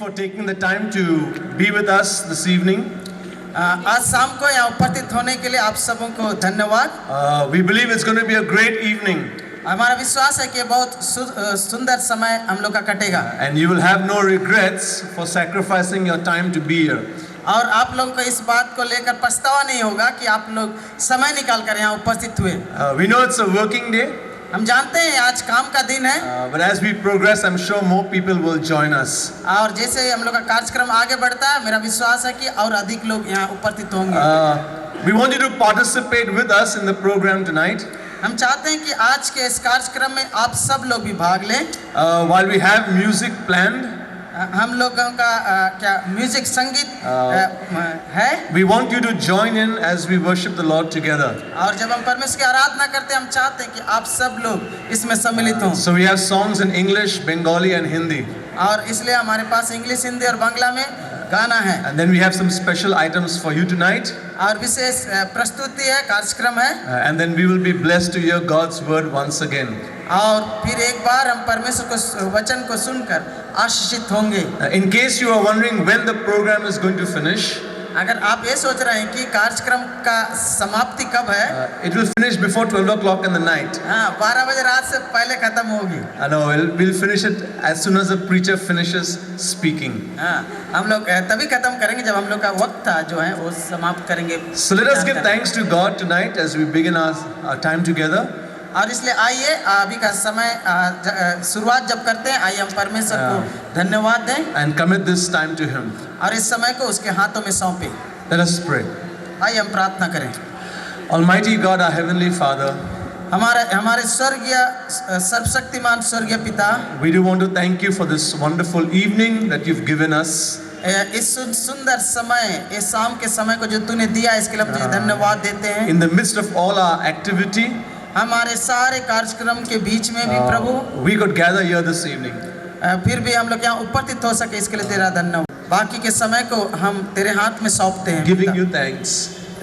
for taking the time to be with us this evening. आज शाम को यहाँ उपस्थित होने के लिए आप सबों को धन्यवाद। We believe it's going to be a great evening. हमारा विश्वास है कि बहुत सुंदर समय हम लोग का कटेगा। And you will have no regrets for sacrificing your time to be here. और आप लोगों को इस बात को लेकर पछतावा नहीं होगा कि आप लोग समय निकाल कर यहाँ उपस्थित हुए। We know it's a working day. हम जानते हैं आज काम का दिन है। But as we progress, I'm sure more people will join us. और जैसे हम लोग का कार्यक्रम आगे बढ़ता है, मेरा विश्वास है कि और अधिक लोग यहाँ उपस्थित होंगे। We want you to participate with us in the program tonight. हम चाहते हैं कि आज के इस कार्यक्रम में आप सब लोग भी भाग लें। While we have music planned, हम लोगों का क्या म्यूजिक संगीत है। we want you to join in as we worship the Lord together. और जब हम परमेश्वर की आराधना करते हैं, हम चाहते हैं कि आप सब लोग इसमें सम्मिलित हों। So we have songs in English, Bengali and Hindi. और इसलिए हमारे पास इंग्लिश, हिंदी और बांग्ला में गाना है। And then we have some special items for you tonight. और विशेष प्रस्तुति है, कार्यक्रम है। And then we will be blessed to hear God's word once again. और फिर एक बार हम परमेश्वर को वचन को सुनकर आशीषित होंगे। In case you are wondering when the program is going to finish, अगर आप ये सोच रहे हैं कि कार्यक्रम का समाप्ति कब है, it will finish before 12 o'clock in the night. हाँ, 12 बजे रात से पहले खत्म होगी। I know we'll finish it as soon as the preacher finishes speaking. हाँ, हम लोग तभी खत्म करेंगे जब हम लोग का वक्त था जो है वो समाप्त करेंगे। So let us give thanks to God tonight as we begin our time together. और इसलिए आइए अभी का समय शुरुआत जब करते हैं, आइए हम परमेश्वर को धन्यवाद दें and commit this time to Him. और इस समय को उसके हाथों में सौंपे। Let us pray. आइए हम प्रार्थना करें। Almighty God, our heavenly Father, हमारे स्वर्गीय सर्वशक्तिमान स्वर्गीय पिता, we do want to thank you for this wonderful evening that you've given us. इस सुंदर समय, इस शाम के समय को जो तूने दिया, इसके लिए तुझे धन्यवाद देते हैं। In the midst of all our activity, हमारे सारे कार्यक्रम के बीच में भी प्रभु we could gather here this evening. फिर भी हम लोग यहाँ उपस्थित हो सके, इसके लिए तेरा धन्यवाद। बाकी के समय को हम तेरे हाथ में सौंपते हैं, Giving you thanks.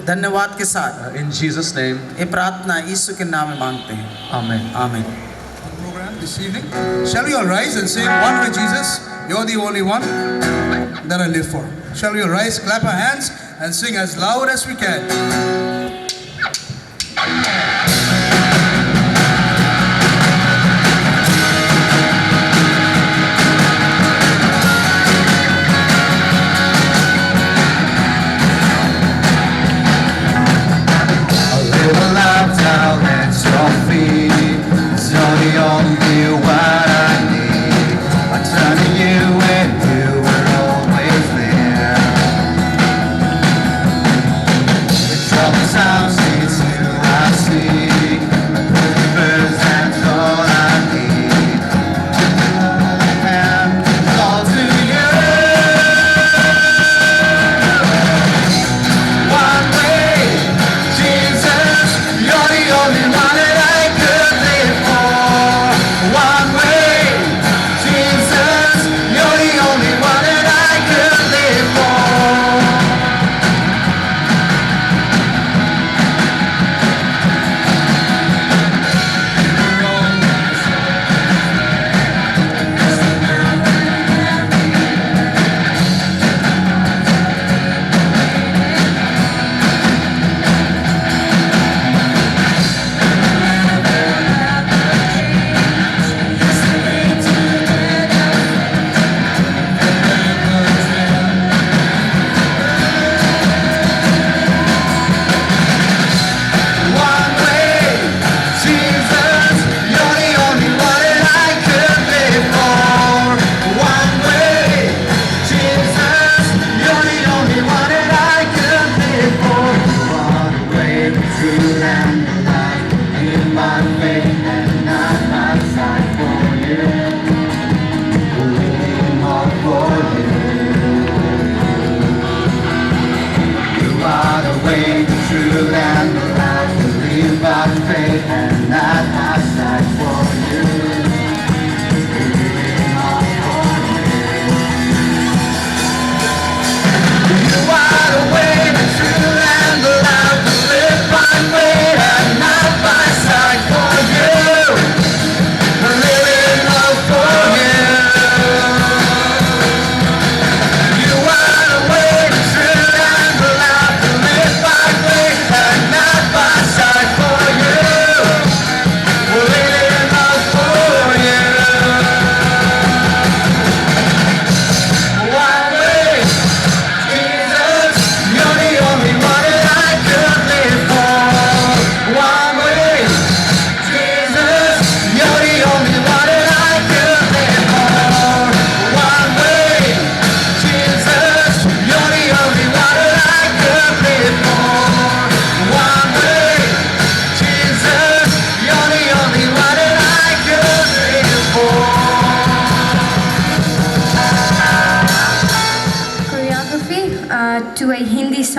धन्यवाद के साथ। In Jesus' name. ये प्रार्थना यीशु के नाम में मांगते हैं, Amen. आमीन। Program this evening. Shall we all rise and sing One with Jesus? You're the only one that I live for. Shall we all rise, clap our hands, and sing as loud as we can?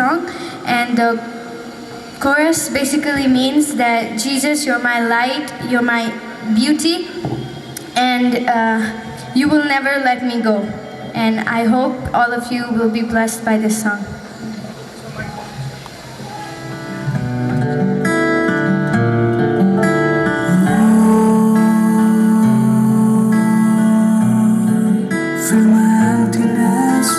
song, and the chorus basically means that Jesus, you're my light, you're my beauty, and you will never let me go. And I hope all of you will be blessed by this song. Fill my emptiness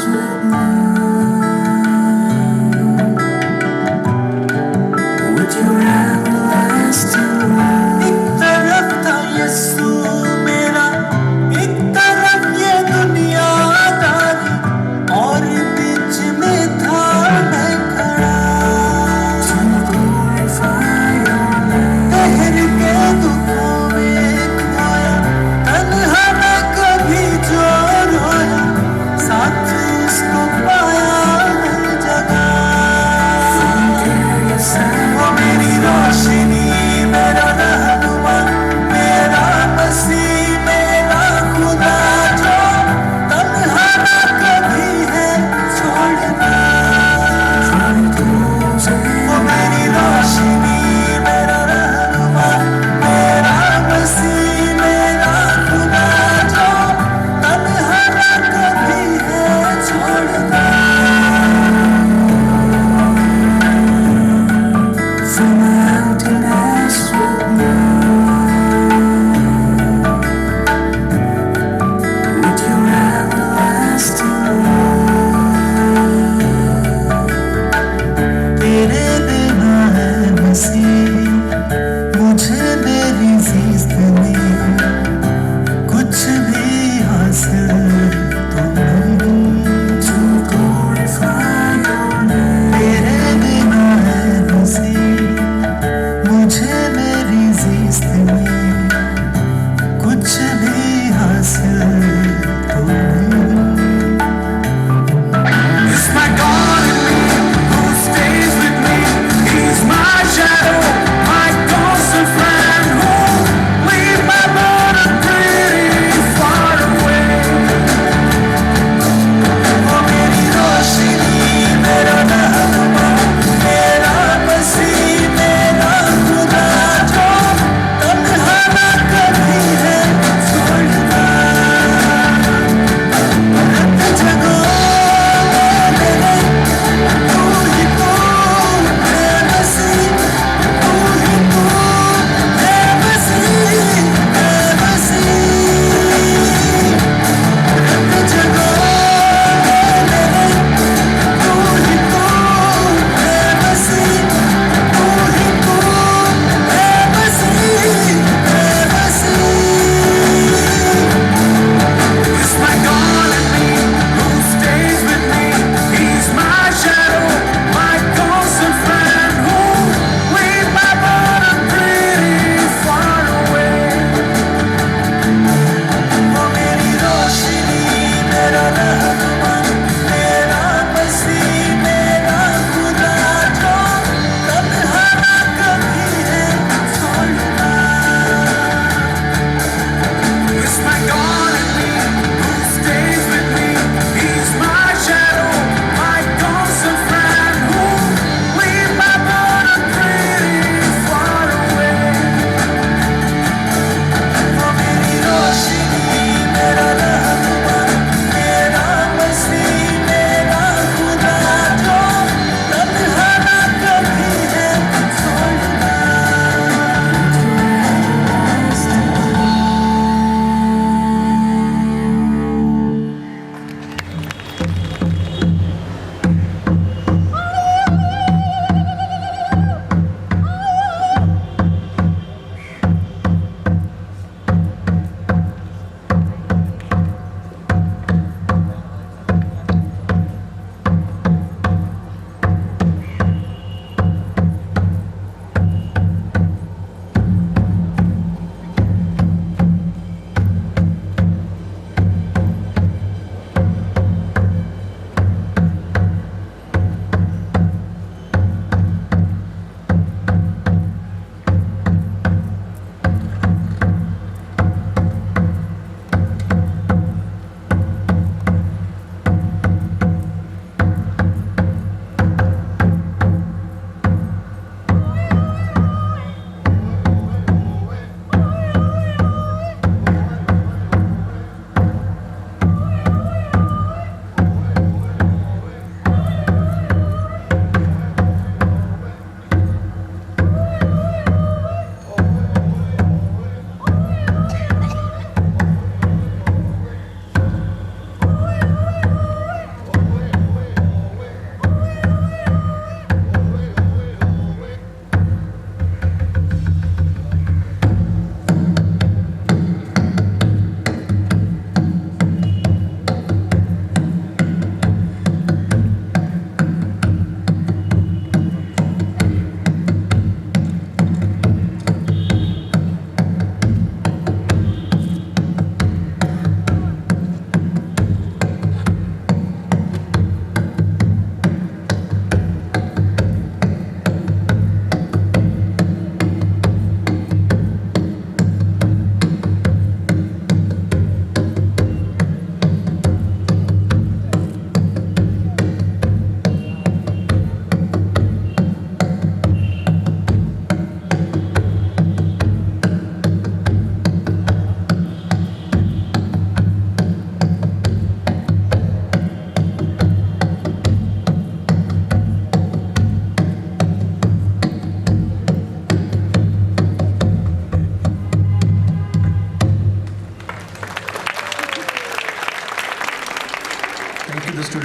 with your everlasting love. एक तरफ था यीशु मेरा, एक तरफ ये दुनियादारी, और बीच में था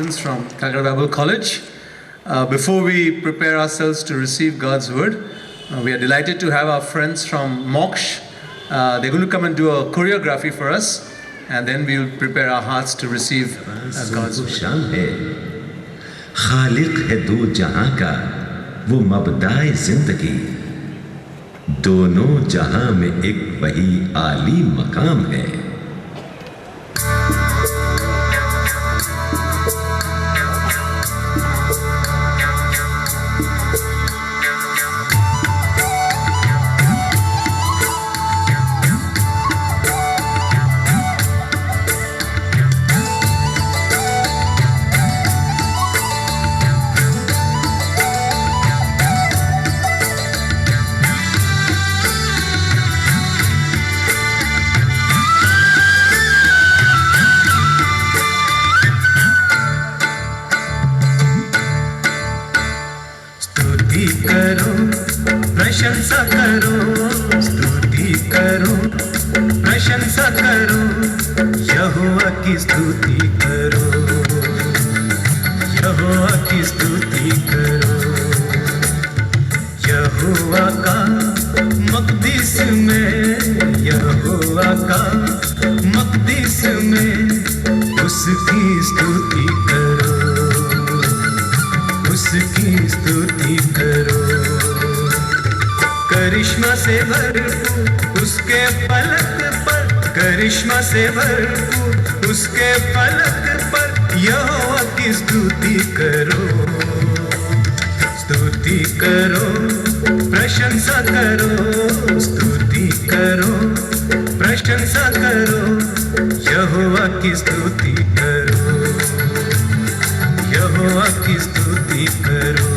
students from Calcutta Bible College. Before we prepare ourselves to receive God's word, we are delighted to have our friends from Moksh. They're going to come and do a choreography for us, and then we will prepare our hearts to receive God's word. शान है खालिक है दो जहां का वो मबदाए जिंदगी दोनों जहां में एक वही आली मकाम है प्रशंसा करो स्तुति करो प्रशंसा करो यहोवा की स्तुति करो यहोवा की स्तुति करो यहोवा का मक़दिस में यहोवा का मक़दिस में उसकी स्तुति करो उसकी स्तुति करो करिश्मा से भरपूर उसके पलक पर करिश्मा से भरपूर उसके पलक पर यहोवा की स्तुति करो प्रशंसा करो स्तुति करो प्रशंसा करो यहोवा की स्तुति करो यहोवा की स्तुति करो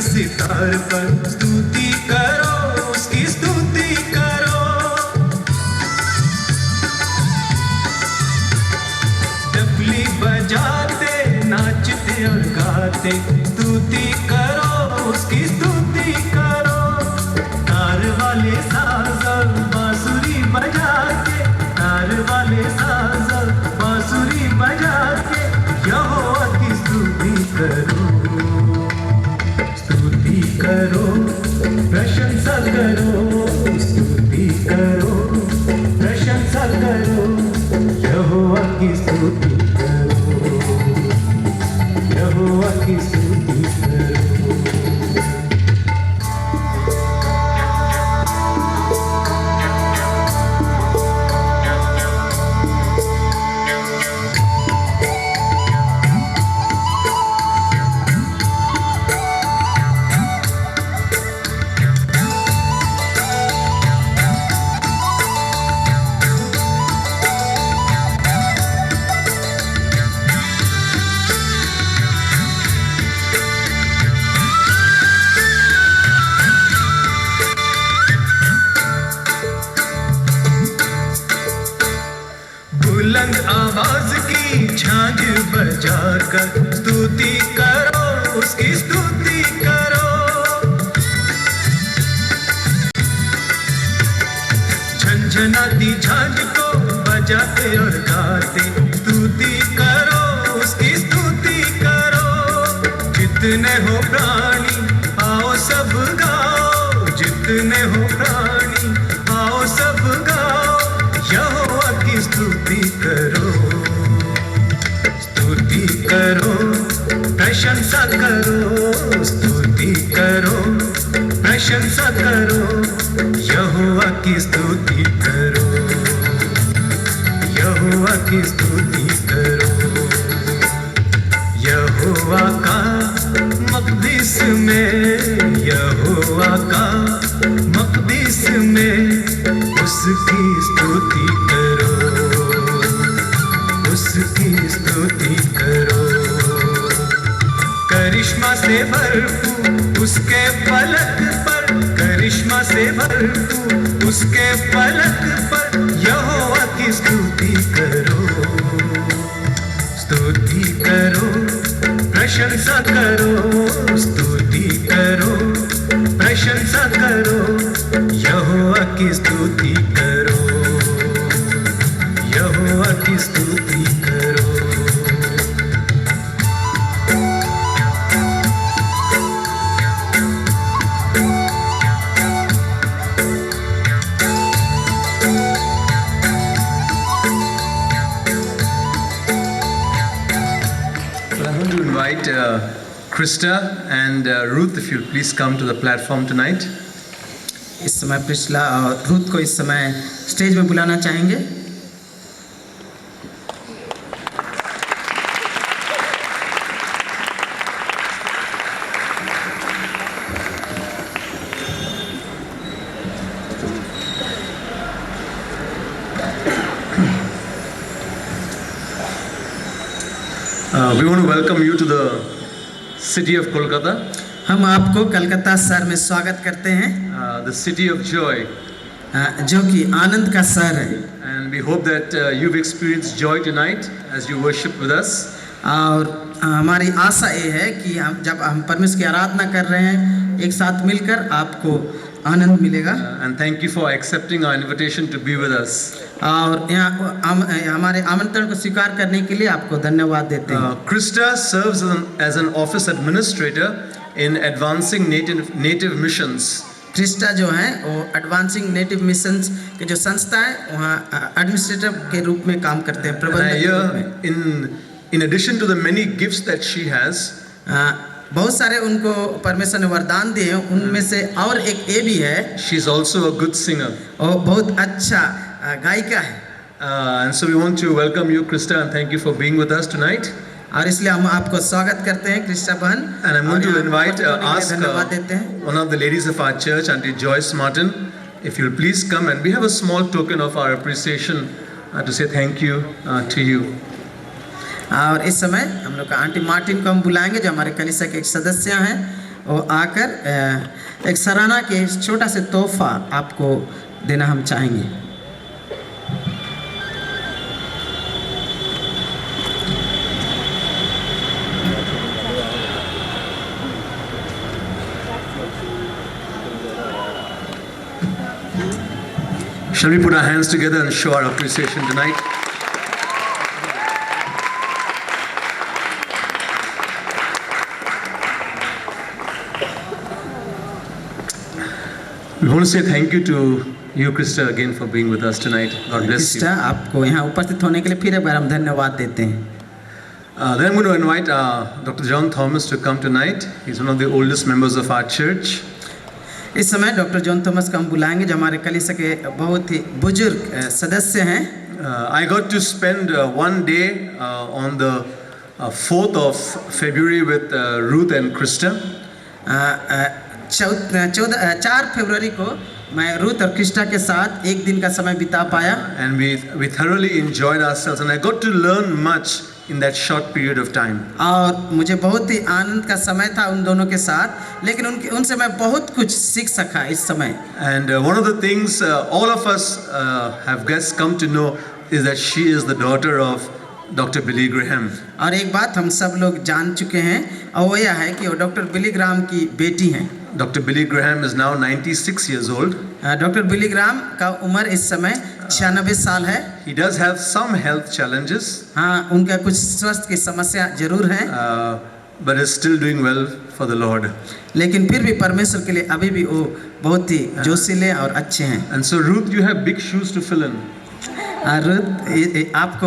सितार पर स्तुति करो उसकी स्तुति करो डफली बजाते नाचते और गाते स्तुति करो उसकी स्तुति करो तार वाले साज बांसुरी बजा के तार वाले साज बांसुरी बजा के यहोवा की स्तुति करो प्रशंसा करो स्तुति करो प्रशंसा करो यहोवा की स्तुति करो यहोवा की स्तुति करो बुलंद आवाज की झांझ बजाकर स्तुति करो उसकी स्तुति करो झंझनाती झांझ को बजाते और गाते स्तुति करो उसकी स्तुति करो जितने हो प्राणी आओ सब गाओ जितने हो प्राणी आओ सब गाओ यहोवा की स्तुति करो प्रशंसा करो स्तुति करो प्रशंसा करो यहोवा की स्तुति करो यहोवा की स्तुति करो यहोवा का मक़दिस में यहोवा का मक़दिस में उसकी स्तुति करो उसकी स्तुति करो करिश्मा से भरपूर उसके पलक पर, करिश्मा से भरपूर उसके पलक पर, यहोवा की स्तुति करो, स्तुति करो, प्रशंसा करो, स्तुति करो, प्रशंसा करो, यहोवा की स्तुति करो, यहोवा की स्तुति करो। Invite Krista and Ruth, if you'll please come to the platform tonight. इस समय प्रिस्ला और रूथ को इस समय स्टेज में बुलाना चाहेंगे। We want to welcome you to the city of Kolkata, हम आपको कलकत्ता शहर में स्वागत करते हैं, the city of joy. जो कि आनंद का शहर है। And we hope that you've experienced joy tonight as you worship with us. और हमारी आशा ये है कि हम जब हम परमेश्वर की आराधना कर रहे हैं एक साथ मिलकर आपको आनंद मिलेगा। And thank you for accepting our invitation to be with us. और यहाँ हमारे आमंत्रण को स्वीकार करने के लिए आपको धन्यवाद देते हैं। Krista serves as an office administrator in advancing native missions. Crysta जो है वो एडवांसिंग नेटिव मिशंस के जो संस्था है वहाँ एडमिनिस्ट्रेटर के रूप में काम करते हैं, प्रबंधक के रूप में। In addition to the many gifts that she has, बहुत सारे उनको परमेश्वर ने वरदान दिए हैं, उनमें से और एक ये भी है, she is also a good singer. वो बहुत अच्छा गायिका है। And so we want to welcome you, Krista, and thank you for being with us tonight. और इसलिए हम आपको स्वागत करते हैं क्रिस्टा बहन। And I'm going to invite, ask धन्यवाद देते हैं। one of the ladies of our church, Auntie Joyce Martin, if you'll please come, and we have a small token of our appreciation to say thank you to you. और इस समय हम लोग aunty Martin को हम बुलाएंगे जो हमारे कलीसिया के एक सदस्य हैं, वो आकर एक सराहना के छोटा से तोहफा आपको देना हम चाहेंगे। Shall we put our hands together and show our appreciation tonight? We want to say thank you to you, Krista, again for being with us tonight. God bless you. Crysta आपको यहाँ उपस्थित होने के लिए फिर एक बार हम धन्यवाद देते हैं। Then I'm going to invite Dr. John Thomas to come tonight. He's one of the oldest members of our church. इस समय डॉक्टर जॉन थॉमस को हम बुलाएंगे जो हमारे कलीसिया के बहुत ही बुजुर्ग सदस्य हैं। I got to spend one day on the 4th of February with Ruth and Krista. 4 फरवरी को मैं रूथ और क्रिस्टा के साथ एक दिन का समय बिता पाया। And we thoroughly enjoyed ourselves, and I got to learn much in that short period of time. और मुझे बहुत ही आनंद का समय था उन दोनों के साथ, लेकिन उनसे मैं बहुत कुछ सीख सका इस समय। And one of the things all of us have guests come to know is that she is the daughter of Dr. Billy Graham. और एक बात हम सब लोग जान चुके हैं और वो यह है कि वो डॉक्टर बिली ग्राहम की बेटी हैं। Dr. Billy Graham is now 96 years old. Doctor Billy Graham का उम्र इस समय 96 साल है। He does have some health challenges. हाँ, उनका कुछ स्वास्थ्य की समस्या जरूर है, but is still doing well for the Lord. लेकिन फिर भी परमेश्वर के लिए अभी भी वो बहुत ही जोशीले और अच्छे हैं। And so Ruth, you have big shoes to fill in. Ruth, आपको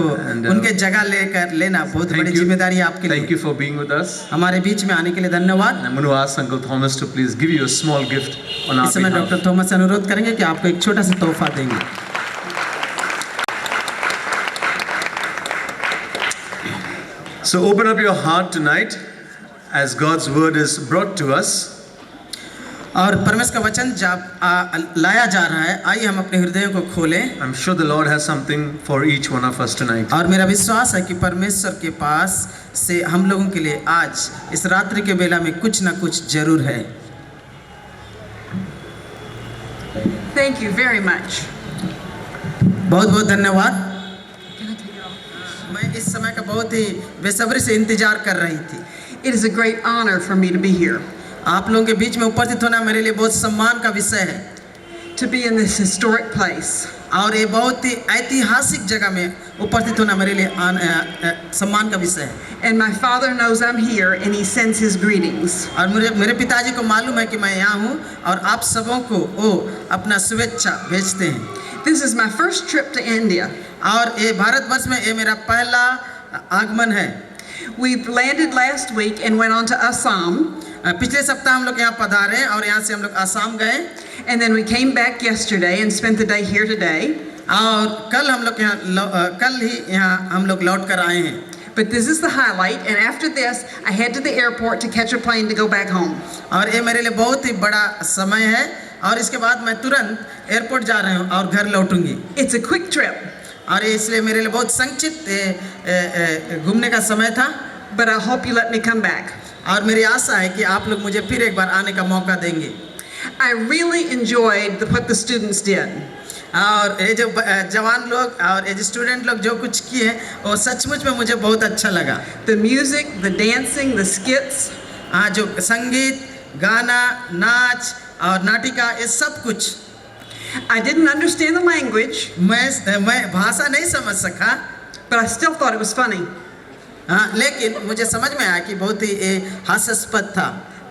उनके जगह लेकर लेना बहुत बड़ी जिम्मेदारी है आपके लिए। Thank you for being with us. हमारे बीच में आने के लिए धन्यवाद। I'm going to ask Uncle Thomas to please give you a small gift on our इस समय behalf. डॉक्टर थॉमस से अनुरोध करेंगे कि आपको एक छोटा सा तोहफा देंगे। So open up your heart tonight as God's word is brought to us. और परमेश्वर का वचन जब लाया जा रहा है, आइए हम अपने हृदयों को खोलें। I'm sure the Lord has something for each one of us tonight. और मेरा विश्वास है कि परमेश्वर के पास से हम लोगों के लिए आज इस रात्रि के बेला में कुछ ना कुछ जरूर है। Thank you very much. बहुत बहुत धन्यवाद। मैं इस समय का बहुत ही बेसब्री से इंतजार कर रही थी। It is a great honor for me to be here, आप लोगों के बीच में उपस्थित होना मेरे लिए बहुत सम्मान का विषय है। to be in this historic place. और ये बहुत ही ऐतिहासिक जगह में उपस्थित होना मेरे लिए सम्मान का विषय है। And my father knows I'm here and he sends his greetings. और मेरे पिताजी को मालूम है कि मैं यहाँ हूँ और आप सबों को वो अपना शुभेच्छा भेजते हैं। This is my first trip to India. और ये भारतवर्ष में ये मेरा पहला आगमन है। We landed last week and went on to Assam, पिछले सप्ताह हम लोग यहाँ पधारे और यहाँ से हम लोग आसाम गए and then we came back yesterday and spent the day here today. और कल हम लोग कल ही यहाँ हम लोग लौट कर आए हैं। But this is the highlight, and after this I head to the airport to catch a plane to go back home. और ये मेरे लिए बहुत ही बड़ा समय है और इसके बाद मैं तुरंत एयरपोर्ट जा रही हूँ और घर लौटूंगी। It's a quick trip, और इसलिए मेरे लिए बहुत संक्षिप्त घूमने का समय था। but I hope you let me come back. और मेरी आशा है कि आप लोग मुझे फिर एक बार आने का मौका देंगे। I really enjoyed what the students did. और ये जो जवान लोग और ये जो स्टूडेंट लोग जो कुछ किए वो सचमुच में मुझे बहुत अच्छा लगा। The music, the dancing, the skits. हाँ, जो संगीत, गाना, नाच और नाटिका, ये सब कुछ। I didn't understand the language, मैं भाषा नहीं समझ सका, but I still thought it was funny. हाँ, लेकिन मुझे समझ में आया कि बहुत ही हास्यास्पद था।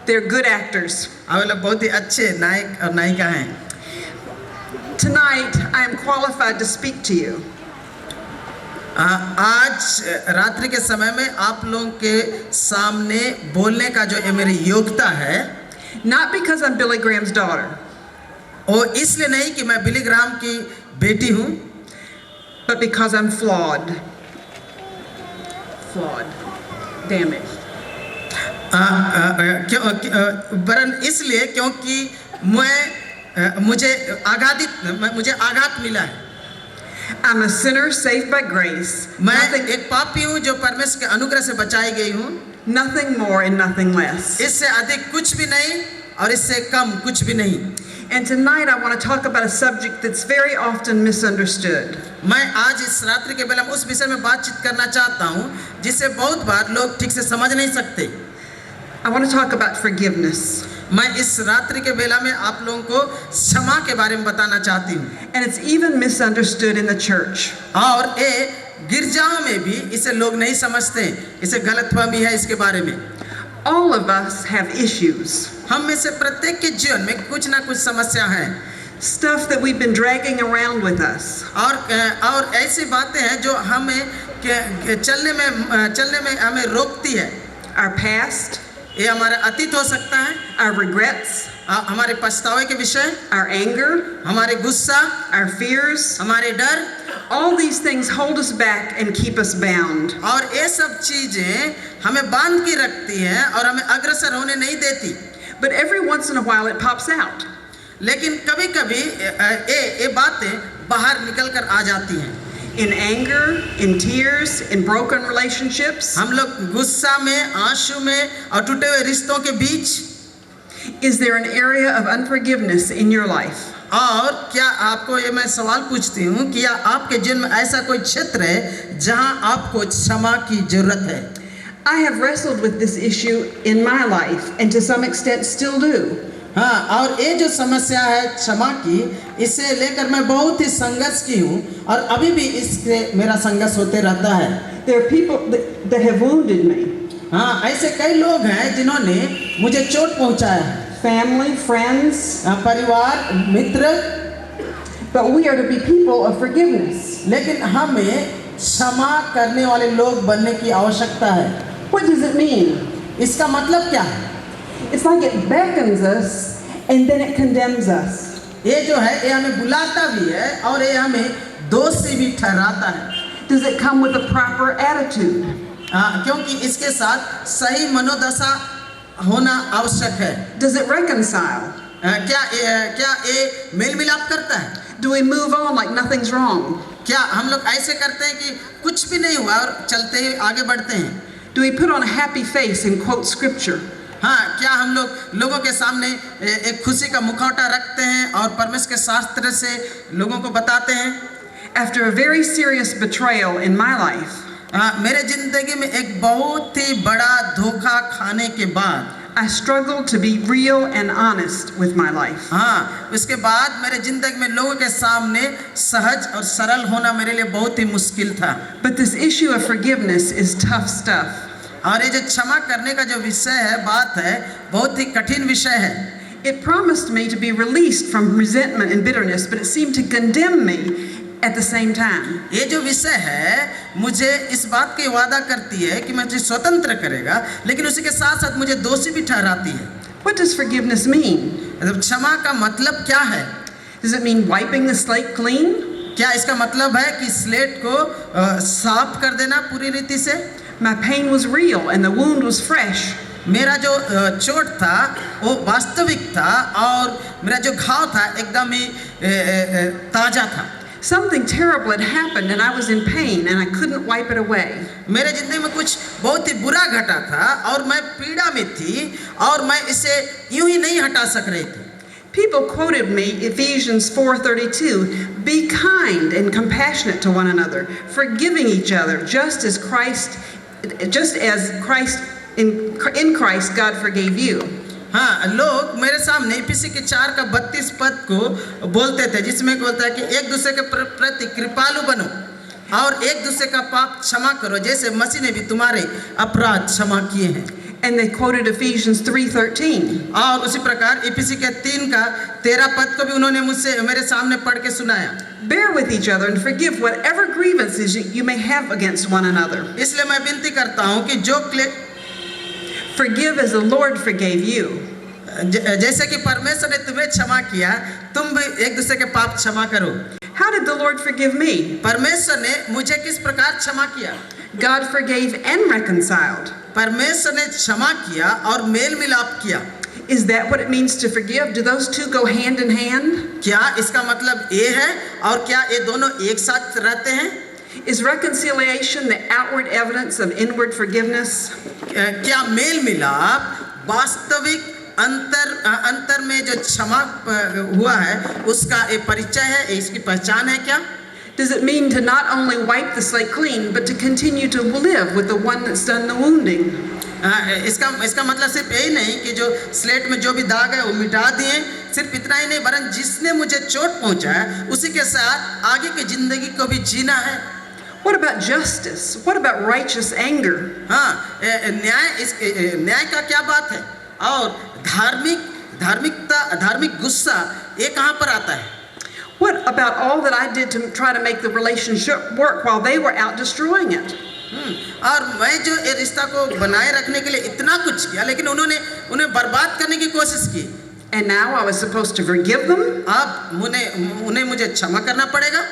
They're good actors. और लोग बहुत ही अच्छे नायक और नायिका हैं। Tonight, I am qualified to speak to you. आज रात्रि के समय में आप लोगों के सामने बोलने का जो ये मेरी योग्यता है, Not because I'm Billy Graham's daughter, वो इसलिए नहीं कि मैं बिली ग्राहम की बेटी हूँ, but because I'm flawed. Flawed. Damaged. वरन इसलिए क्योंकि मुझे आघात मिला है। I'm a sinner saved by grace. मैं एक पापी हूँ जो परमेश्वर के अनुग्रह से बचाई गई हूँ। Nothing more and nothing less. इससे अधिक कुछ भी नहीं और इससे कम कुछ भी नहीं। And tonight I want to talk about a subject that's very often misunderstood. मैं आज इस रात्रि के बेला में उस विषय में बातचीत करना चाहता हूँ जिसे बहुत बार लोग ठीक से समझ नहीं सकते। I want to talk about forgiveness. मैं इस रात्रि के बेला में आप लोगों को क्षमा के बारे में बताना चाहती हूँ। And it's even misunderstood in the church. और ये गिरजाओं में भी इसे लोग नहीं समझते, इसे गलतफहमी है इसके बारे में। All of us have issues. हम में से प्रत्येक के जीवन में कुछ ना कुछ समस्या है। Stuff that we've been dragging around with us. और ऐसी बातें हैं जो हमें चलने में हमें रोकती है। Our past, ये हमारा अतीत हो सकता है, our regrets, हमारे पछतावे के विषय, our anger, हमारे गुस्सा, our fears. हमारे डर, All these things hold us back and keep us bound. और ये सब चीजें हमें बांध के रखती हैं और हमें अग्रसर होने नहीं देती। But every once in a while it pops out. लेकिन कभी-कभी ये बातें बाहर निकल कर आ जाती हैं। In anger, in tears, in broken relationships. हम लोग गुस्सा में, आंसू में और टूटे हुए रिश्तों के बीच। Is there an area of unforgiveness in your life? और क्या आपको ये मैं सवाल पूछती हूँ कि या आपके जीवन में ऐसा कोई क्षेत्र है जहाँ आपको क्षमा की जरूरत है? I have wrestled with this issue in my life and to some extent still do. हाँ, और ये जो समस्या है क्षमा की, इसे लेकर मैं बहुत ही संघर्ष की हूँ और अभी भी इससे मेरा संघर्ष होते रहता है। There are people that have wounded me. हाँ, ऐसे कई लोग हैं जिन्होंने मुझे चोट पहुँचाया है। Family, friends, परिवार, मित्र। but we are to be people of forgiveness. लेकिन हमें क्षमा करने वाले लोग बनने की आवश्यकता है। What does it mean? इसका मतलब क्या है? It's like it beckons us and then it condemns us. ये जो है ये हमें बुलाता भी है और ये हमें दोषी भी ठहराता है। Does it come with a proper attitude? क्योंकि इसके साथ सही मनोदशा होना आवश्यक है। Does it reconcile? क्या ये मेल मिलाप करता है? Do we move on like nothing's wrong? क्या हम लोग ऐसे करते हैं कि कुछ भी नहीं हुआ और चलते ही आगे बढ़ते हैं? Do we put on a happy face and quote scripture? हाँ, क्या हम लोग लोगों के सामने एक खुशी का मुखौटा रखते हैं और परमेश्वर के शास्त्र से लोगों को बताते हैं? After a very serious betrayal in my life, मेरे जिंदगी में एक बहुत ही बड़ा धोखा खाने के बाद I struggled to be real and honest with my life. हाँ, उसके बाद मेरे जिंदगी में लोगों के सामने सहज और सरल होना मेरे लिए बहुत ही मुश्किल था। But this issue of forgiveness is tough stuff. और ये जो क्षमा करने का जो विषय है, बात है, बहुत ही कठिन विषय है। It promised me to be released from resentment and bitterness, but it seemed to condemn me at the same time. ये जो विषय है मुझे इस बात की वादा करती है कि मुझे स्वतंत्र करेगा, लेकिन उसी के साथ साथ मुझे दोषी भी ठहराती है। What does forgiveness mean? क्षमा का मतलब क्या है? Does it mean wiping the slate clean? क्या इसका मतलब है कि स्लेट को साफ कर देना पूरी रीति से? My pain was real and the wound was fresh. मेरा जो चोट था वो वास्तविक था और मेरा जो घाव था एकदम ही ताजा था। Something terrible had happened and I was in pain and I couldn't wipe it away. मेरे जिंदगी में कुछ बहुत ही बुरा घटा था और मैं पीड़ा में थी और मैं इसे यूं ही नहीं हटा सक रही थी। People quoted me Ephesians 4:32, "Be kind and compassionate to one another, forgiving each other, just as in Christ God forgave you." हाँ, लोग मेरे सामने इफिसी के 4 का 32 पद को बोलते थे, जिसमें बोलता है कि एक दूसरे के प्रति कृपालु बनो और एक दूसरे का पाप क्षमा करो, जैसे मसीह ने भी तुम्हारे अपराध क्षमा किए हैं। And they quoted Ephesians 3:13. और उसी प्रकार इफिसी के 3 का 13 पद को भी उन्होंने मुझसे मेरे सामने पढ़ के सुनाया। Bear with each other and forgive whatever grievances you may have against one another. इसलिए मैं विनती करता हूँ कि जो Forgive as the Lord forgave you. जैसे कि परमेश्वर ने तुम्हें क्षमा किया, तुम भी एक दूसरे के पाप क्षमा करो। How did the Lord forgive me? परमेश्वर ने मुझे किस प्रकार क्षमा किया? God forgave and reconciled. परमेश्वर ने क्षमा किया और मेल मिलाप किया। Is that what it means to forgive? Do those two go hand in hand? क्या इसका मतलब ये है और क्या ये दोनों एक साथ रहते हैं? Is reconciliation the outward evidence of inward forgiveness? क्या मेल मिलाप वास्तविक अंतर में जो क्षमा हुआ है उसका एक परिचय है, इसकी पहचान है क्या? Does it mean to not only wipe the slate clean, but to continue to live with the one that's done the wounding? इसका मतलब सिर्फ यही नहीं कि जो स्लेट में जो भी दाग है वो मिटा दिए, सिर्फ इतना ही नहीं, वरन जिसने मुझे चोट पहुंचाया उसी के साथ आगे की जिंदगी को भी जीना है। What about justice? What about righteous anger? हाँ, न्याय का क्या बात है? और धार्मिक गुस्सा ये कहाँ पर आता है? What about all that I did to try to make the relationship work while they were out destroying it? और मैं जो ये रिश्ता को बनाए रखने के लिए इतना कुछ किया, लेकिन उन्हें बर्बाद करने की कोशिश की। And now I was supposed to forgive them? अब उन्हें मुझे क्षमा करना पड़ेगा।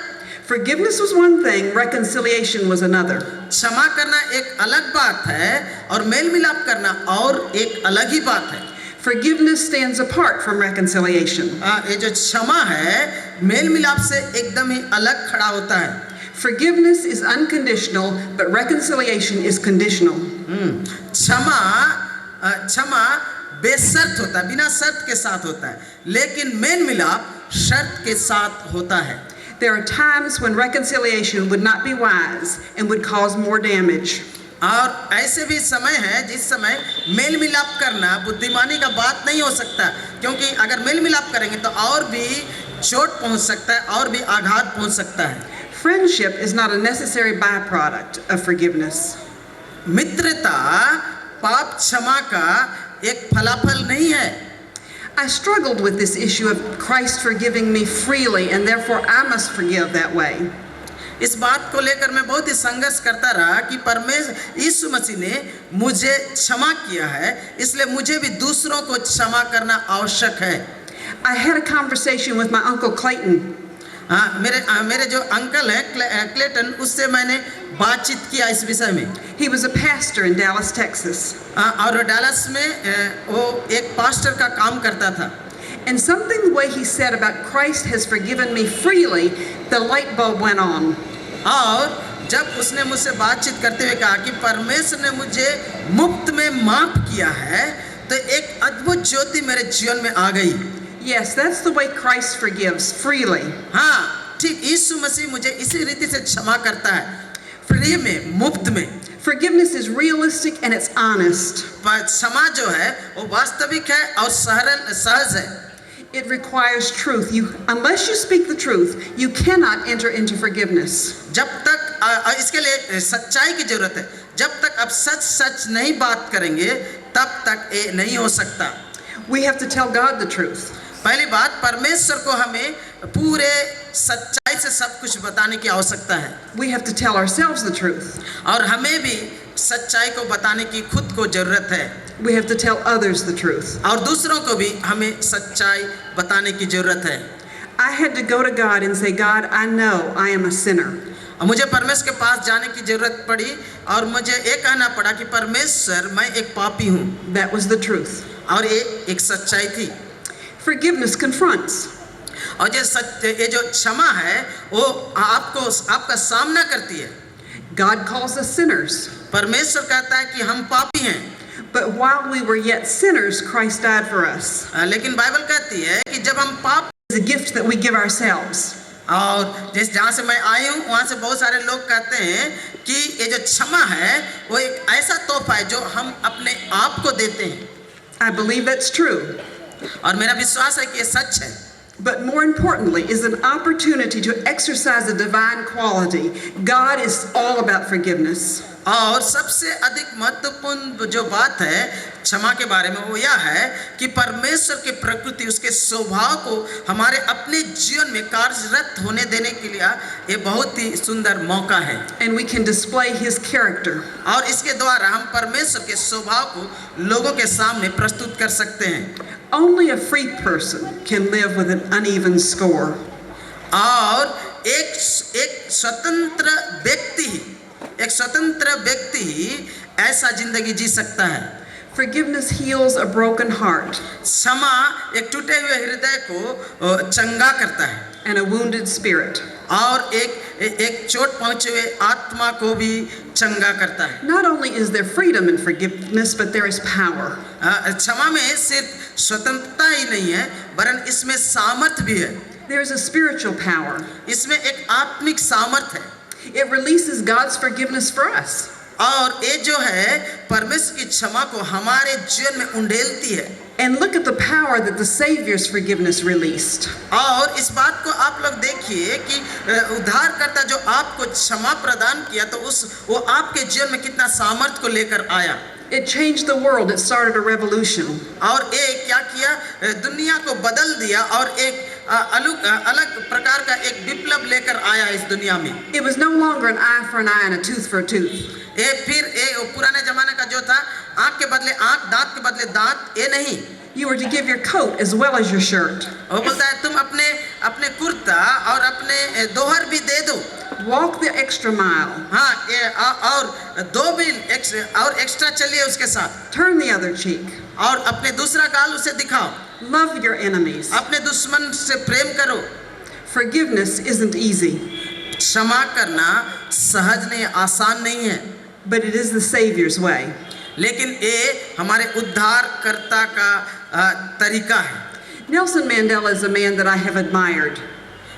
Forgiveness was one thing, reconciliation was another. क्षमा करना एक अलग बात है और मेल मिलाप करना और एक अलग ही बात है। Forgiveness stands apart from reconciliation. ये जो क्षमा है मेल मिलाप से एकदम ही अलग खड़ा होता है। Forgiveness is unconditional, but reconciliation is conditional. क्षमा बेशर्त होता है, बिना शर्त के साथ होता है, लेकिन मेल मिलाप शर्त के साथ होता है। There are times when reconciliation would not be wise and would cause more damage. और ऐसे भी समय है जिस समय मेल मिलाप करना बुद्धिमानी का बात नहीं हो सकता, क्योंकि अगर मेल मिलाप करेंगे तो और भी चोट पहुंच सकता है और भी आघात पहुंच सकता है। Friendship is not a necessary byproduct of forgiveness. मित्रता पाप क्षमा का एक फलाफल नहीं है। I struggled with this issue of Christ forgiving me freely and therefore I must forgive that way. इस बात को लेकर मैं बहुत ही संघर्ष करता रहा कि परमेश्वर यीशु मसीह ने मुझे क्षमा किया है, इसलिए मुझे भी दूसरों को क्षमा करना आवश्यक है। I had a conversation with my uncle Clayton. मेरे जो अंकल हैं क्लेटन, उससे मैंने बातचीत किया इस विषय में। He was a pastor in Dallas, Texas. और डालस में वो एक पास्टर का काम करता था। And something the way he said about Christ has forgiven me freely, the light bulb went on. और जब उसने मुझसे बातचीत करते हुए कहा कि परमेश्वर ने मुझे मुफ्त में माफ किया है, तो एक अद्भुत ज्योति मेरे जीवन में आ गई। Yes, that's the way Christ forgives, freely. हाँ, ठीक यीशु मसीह मुझे इसी रीति से क्षमा करता है, फ्री में, मुफ्त में। Forgiveness is realistic and it's honest. पर क्षमा जो है वो वास्तविक है और सहज है। It requires truth. Unless you speak the truth, you cannot enter into forgiveness. जब तक इसके लिए सच्चाई की जरूरत है। जब तक आप सच नहीं बात करेंगे, तब तक ये नहीं हो सकता। We have to tell God the truth. पहली बात, परमेश्वर को हमें पूरे सच्चाई से सब कुछ बताने की आवश्यकता है। We have to tell ourselves the truth. और हमें भी सच्चाई को बताने की खुद को जरूरत है। We have to tell others the truth. और दूसरों को भी हमें सच्चाई बताने की जरूरत है। I had to go to God and say, God, I know I am a sinner. मुझे परमेश्वर के पास जाने की जरूरत पड़ी और मुझे ये कहना पड़ा कि परमेश्वर, मैं एक पापी हूँ। That was the truth. और ये एक सच्चाई थी। Forgiveness confronts. और ये जो क्षमा है वो आपका सामना करती है। God calls us sinners. परमेश्वर कहता है कि हम पापी हैं। But while we were yet sinners, Christ died for us. लेकिन बाइबल कहती है कि जब हम पाप, It's a gift that we give ourselves. और जहाँ से मैं आई हूँ वहाँ से बहुत सारे लोग कहते हैं कि ये जो क्षमा है वो एक ऐसा तोहफा है जो हम अपने आप को देते हैं। I believe that's true. और मेरा विश्वास है कि ये सच है। But more importantly is an opportunity to exercise a divine quality. God is all about forgiveness. और सबसे अधिक महत्वपूर्ण जो बात है क्षमा के बारे में वो यह है कि परमेश्वर की प्रकृति, उसके स्वभाव को हमारे अपने जीवन में कार्यरत होने देने के लिए ये बहुत ही सुंदर मौका है। And we can display His character. और इसके द्वारा हम परमेश्वर के स्वभाव को लोगों के सामने प्रस्तुत कर सकते हैं। Only a free person can live with an uneven score. और एक स्वतंत्र व्यक्ति ही ऐसा जिंदगी जी सकता है। Forgiveness heals a broken heart क्षमा एक टूटे हुए हृदय को चंगा करता है and a wounded spirit. और एक चोट पहुंचे हुए आत्मा को भी चंगा करता है। Not only is there freedom in forgiveness, but there is power. क्षमा में सिर्फ स्वतंत्रता ही नहीं है, वरन इसमें सामर्थ भी है। There is a spiritual power. इसमें एक आत्मिक सामर्थ है। It releases God's forgiveness for us. और ये जो है परमेश्वर की क्षमा को हमारे जीवन में उंडेलती है। And look at the power that the Savior's forgiveness released. और इस बात को आप लोग देखिए कि उद्धारकर्ता जो आपको क्षमा प्रदान किया, तो वो आपके जीवन में कितना सामर्थ को लेकर आया। It changed the world. It started a revolution. और ये क्या किया, दुनिया को बदल दिया और एक अलग प्रकार का एक विप्लव लेकर आया इस दुनिया में। It was no longer an eye for an eye and a tooth for a tooth. ये पुराने जमाने का जो था, आंख के बदले आंख, दांत के बदले दांत, ये नहीं। You were to give your coat as well as your shirt. वो बोलता है तुम अपने कुर्ता और अपने दोहर भी दे दो। Walk the extra mile. हाँ, ये और 2 मील और एक्स्ट्रा चलिए उसके साथ। Turn the other cheek. और अपने दूसरा गाल उसे दिखाओ। Love your enemies. अपने दुश्मन से प्रेम करो। Forgiveness isn't easy, क्षमा करना सहज नहीं, आसान नहीं है, but it is the Savior's way. लेकिन ये हमारे उद्धारकर्ता का तरीका है। Nelson Mandela is a man that I have admired.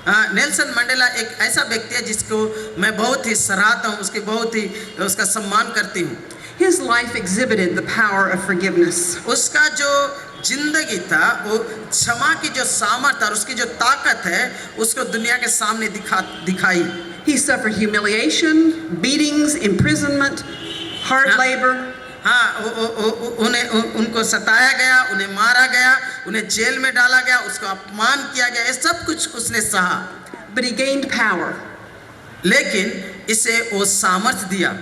Nelson Mandela एक ऐसा व्यक्ति है जिसको मैं बहुत ही सराहता हूँ, उसका सम्मान करती हूँ। His life exhibited the power of forgiveness. उसका जो जिंदगी था वो क्षमा की जो सामर्थ्य और उसकी जो ताकत है उसको दुनिया के सामने दिखाई। He suffered humiliation, beatings, imprisonment, hard labor. हाँ, उनको सताया गया, उन्हें मारा गया, उन्हें जेल में डाला गया, उसको अपमान किया गया, ये सब कुछ उसने सहा। But he gained power. लेकिन इसे वो सामर्थ्य दिया।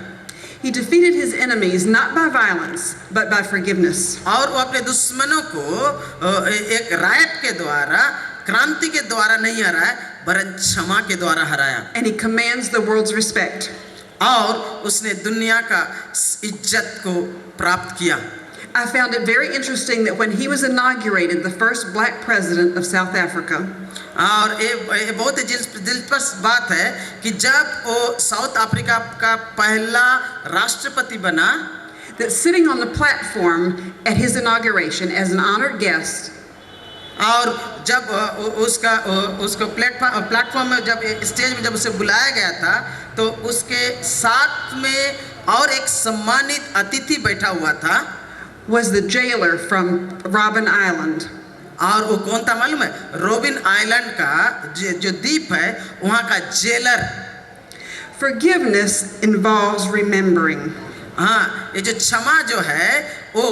He defeated his enemies not by violence, but by forgiveness. और वो अपने दुश्मनों को एक रायट के द्वारा, क्रांति के द्वारा नहीं हराया, वरन क्षमा के द्वारा हराया। And he commands the world's respect. और उसने दुनिया का इज्जत को प्राप्त किया। I found it very interesting that when he was inaugurated, the first black president of South Africa, और ये बहुत ही दिलचस्प बात है कि जब वो साउथ अफ्रीका का पहला राष्ट्रपति बना, that sitting on the platform at his inauguration as an honored guest, और जब उसको प्लेटफॉर्म में जब स्टेज में जब उसे बुलाया गया था तो उसके साथ में और एक सम्मानित अतिथि बैठा हुआ था, was the jailer from Robben Island. और वो कौन था मालूम है? रोबिन आइलैंड का जो द्वीप है वहाँ का जेलर। Forgiveness involves remembering. हाँ, ये जो क्षमा जो है वो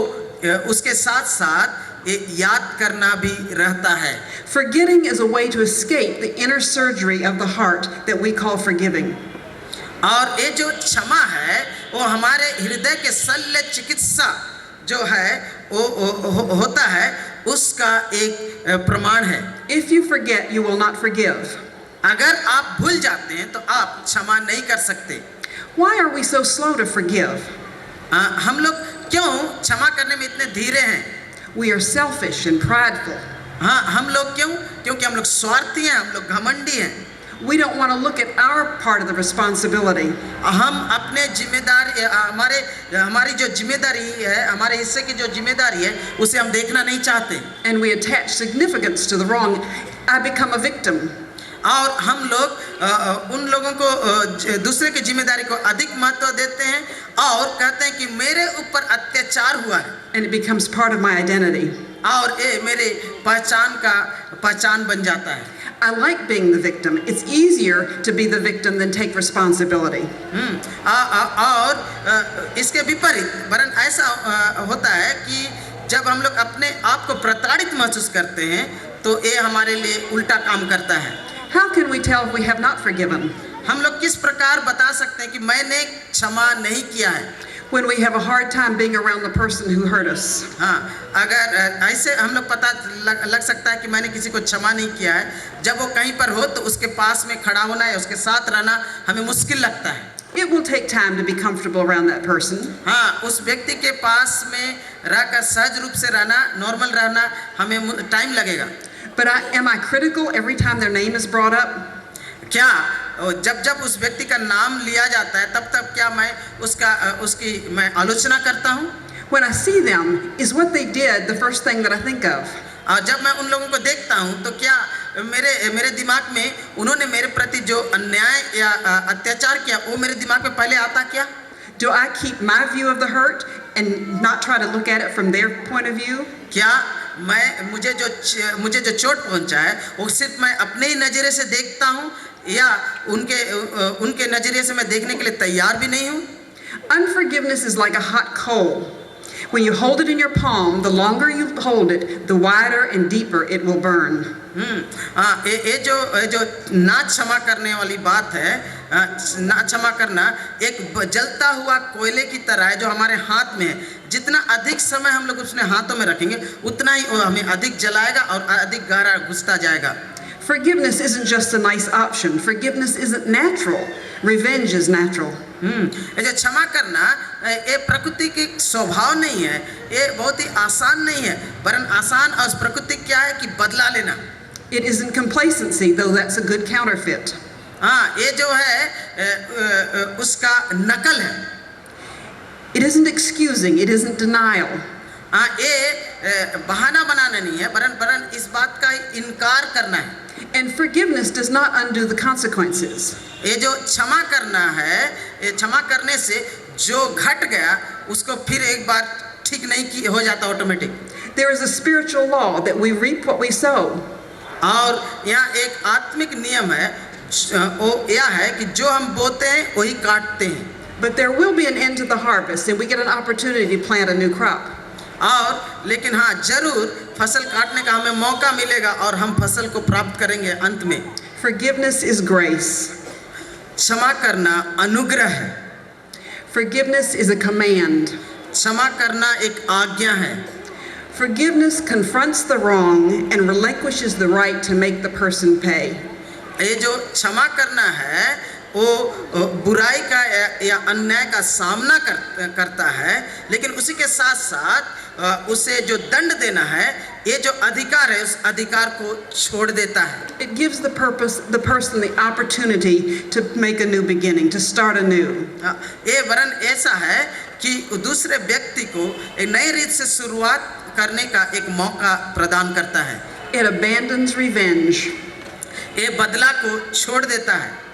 उसके साथ साथ ये याद करना भी रहता है। Forgetting is a way to escape the inner surgery of the heart that we call forgiving. और ये जो क्षमा है वो हमारे हृदय के शल्य चिकित्सा जो है वो होता है, उसका एक प्रमाण है। If you forget, you will not forgive. अगर आप भूल जाते हैं तो आप क्षमा नहीं कर सकते। Why are we so slow to forgive? हम लोग क्यों क्षमा करने में इतने धीरे हैं? We are selfish and prideful. हाँ, हम लोग क्यों? क्योंकि हम लोग स्वार्थी हैं, हम लोग घमंडी हैं। We don't want to look at our part of the responsibility. हम अपने जिम्मेदारी हमारी जो जिम्मेदारी है, हमारे हिस्से की जो जिम्मेदारी है उसे हम देखना नहीं चाहते। And we attach significance to the wrong. I become a victim. और हम लोग उन लोगों को दूसरे की जिम्मेदारी को अधिक महत्व देते हैं और कहते हैं कि मेरे ऊपर अत्याचार हुआ है। And it becomes part of my identity. और ये मेरे पहचान बन जाता है। I like being the victim. It's easier to be the victim than take responsibility. और इसके विपरीत वरन ऐसा होता है कि जब हम लोग अपने आप को प्रताड़ित महसूस करते हैं तो ये हमारे लिए उल्टा काम करता है। How can we tell if we have not forgiven? हम लोग किस प्रकार बता सकते हैं कि मैंने क्षमा नहीं किया है? When we have a hard time being around the person who hurt us. हाँ, अगर ऐसे हम लोग पता लग सकता है कि मैंने किसी को क्षमा नहीं किया है, जब वो कहीं पर हो तो उसके पास में खड़ा होना या उसके साथ रहना हमें मुश्किल लगता है। It will take time to be comfortable around that person. हाँ, उस व्यक्ति के पास में रहकर सहज रूप से रहना, नॉर्मल रहना हमें टाइम लगेगा। But am I critical every time their name is brought up? क्या जब उस व्यक्ति का नाम लिया जाता है तब क्या मैं उसकी मैं आलोचना करता हूँ? When I see them, is what they did the first thing that I think of? जब मैं उन लोगों को देखता हूँ तो क्या मेरे दिमाग में उन्होंने मेरे प्रति जो अन्याय या अत्याचार किया वो मेरे दिमाग में पहले आता क्या? Do I keep my view of the hurt and not try to look at it from their point of view? क्या मुझे जो चोट पहुंचा है वो सिर्फ मैं अपने ही नजरिए से देखता हूँ या उनके नजरिए से मैं देखने के लिए तैयार भी नहीं हूँ? Unforgiveness is like a hot coal. When you hold it in your palm, the longer you hold it, the wider and deeper it will burn. ये जो ना क्षमा करने वाली बात है, ना क्षमा करना एक जलता हुआ कोयले की तरह है जो हमारे हाथ में है। जितना अधिक समय हम लोग उसने हाथों में रखेंगे उतना ही वो हमें अधिक जलाएगा और अधिक गहरा घुसता जाएगा। Forgiveness isn't just a nice option. Forgiveness isn't natural. Revenge is natural. ये जो क्षमा करना ये प्रकृति के स्वभाव नहीं है, ये बहुत ही आसान नहीं है, वरन आसान और प्रकृति क्या है कि बदला लेना। It isn't complacency, though that's a good counterfeit. हाँ, ये जो है उसका नकल है। It isn't excusing, it isn't denial. हाँ, ये बहाना बनाना नहीं है, वरन इस बात का इनकार करना है। And forgiveness does not undo the consequences. ये जो क्षमा करना है, ये क्षमा करने से जो घट गया उसको फिर एक बार ठीक नहीं हो जाता automatic. There is a spiritual law that we reap what we sow. और यहाँ एक आत्मिक नियम है, वो यह है कि जो हम बोते हैं वही काटते हैं। But there will be an end to the harvest, and we get an opportunity to plant a new crop. और लेकिन हाँ, जरूर फसल काटने का हमें मौका मिलेगा और हम फसल को प्राप्त करेंगे अंत में। Forgiveness is grace. क्षमा करना अनुग्रह है। Forgiveness is a command. क्षमा करना एक आज्ञा है। Forgiveness confronts the wrong and relinquishes the right to make the person pay. ये जो क्षमा करना है वो बुराई का या अन्याय का सामना करता है, लेकिन उसी के साथ साथ उसे जो दंड देना है, ये जो अधिकार है, उस अधिकार को छोड़ देता है। It gives the person the opportunity to make a new beginning, to start anew. ये वरन ऐसा है कि दूसरे व्यक्ति को एक नई रीत से शुरुआत करने का एक मौका प्रदान करता है। It abandons revenge. ये बदला को छोड़ देता है।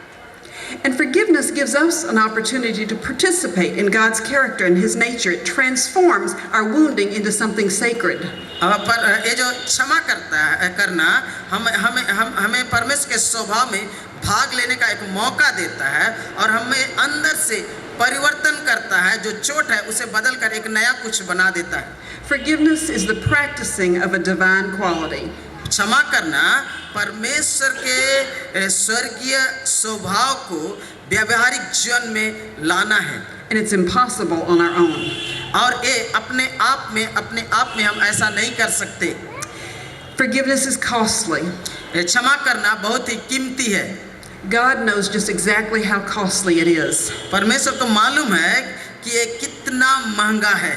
And forgiveness gives us an opportunity to participate in God's character and His nature. It transforms our wounding into something sacred. पर ये जो क्षमा करना हमें परमेश्वर के स्वभाव में भाग लेने का एक मौका देता है और हमें अंदर से परिवर्तन करता है। जो चोट है उसे बदल कर एक नया कुछ बना देता है। Forgiveness is the practicing of a divine quality. क्षमा करना परमेश्वर के स्वर्गीय स्वभाव को व्यावहारिक जीवन में लाना है। And it's impossible on our own. और ये अपने आप में हम ऐसा नहीं कर सकते। Forgiveness is costly. क्षमा करना बहुत ही कीमती है। God knows just exactly how costly it is. परमेश्वर को मालूम है कि ये कितना महंगा है।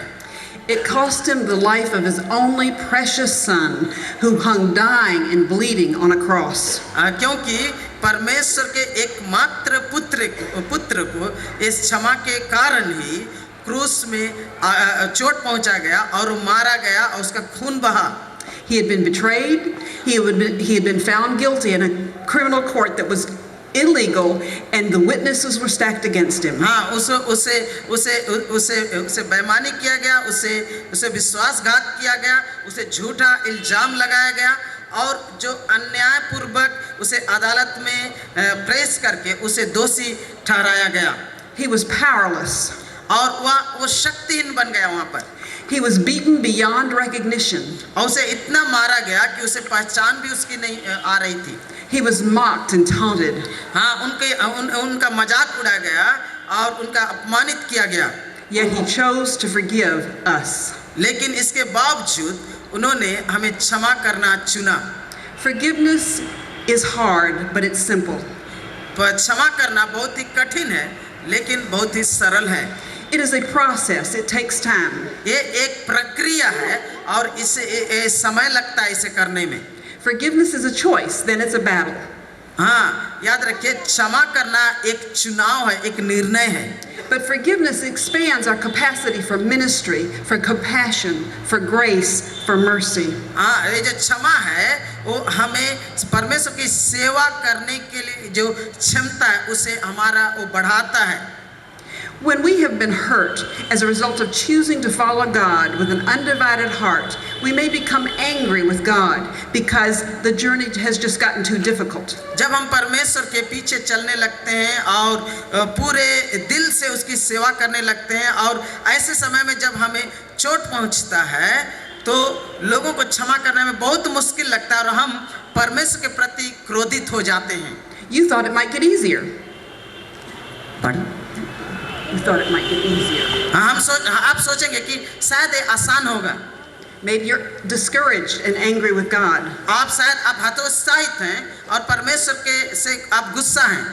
It cost him the life of his only precious son, who hung dying and bleeding on a cross. क्योंकि परमेश्वर के एकमात्र पुत्र को इस क्षमा के कारण ही क्रूस में चोट पहुंचा गया और मारा गया और उसका खून बहा। He had been betrayed. He had been found guilty in a criminal court that was illegal, and the witnesses were stacked against him. हाँ, उसे बेईमानी किया गया, उसे विश्वासघात किया गया, उसे झूठा इल्जाम लगाया गया और जो अन्यायपूर्वक उसे अदालत में प्रेस करके उसे दोषी ठहराया गया। He was powerless. और वो शक्तिहीन बन गया वहाँ पर। He was beaten beyond recognition. और उसे इतना मारा गया कि उसे पहचान भी उसकी नहीं आ रही थी। He was mocked and taunted. हाँ, उनका मजाक उड़ाया गया और उनका अपमानित किया गया। Yet he chose to forgive us. लेकिन इसके बावजूद उन्होंने हमें क्षमा करना चुना। Forgiveness is hard, but it's simple. पर क्षमा करना बहुत ही कठिन है, लेकिन बहुत ही सरल है। It is a process. It takes time. ये एक प्रक्रिया है और इसे समय लगता है इसे करने में। Forgiveness is a choice, then it's a battle. हाँ, याद रखिए, क्षमा करना एक चुनाव है, एक निर्णय है। But forgiveness expands our capacity for ministry, for compassion, for grace, for mercy. हाँ, ये जो क्षमा है वो हमें परमेश्वर की सेवा करने के लिए जो क्षमता है उसे हमारा वो बढ़ाता है। When we have been hurt as a result of choosing to follow God with an undivided heart, we may become angry with God because the journey has just gotten too difficult. जब हम परमेश्वर के पीछे चलने लगते हैं और पूरे दिल से उसकी सेवा करने लगते हैं और ऐसे समय में जब हमें चोट पहुंचता है तो लोगों को क्षमा करने में बहुत मुश्किल लगता है और हम परमेश्वर के प्रति क्रोधित हो जाते हैं। You thought it might get easier. Pardon? You thought it might get easier. आप सोचेंगे कि शायद ये आसान होगा। Maybe you're discouraged and angry with God. आप हतोत्साहित हैं और परमेश्वर के से आप गुस्सा हैं।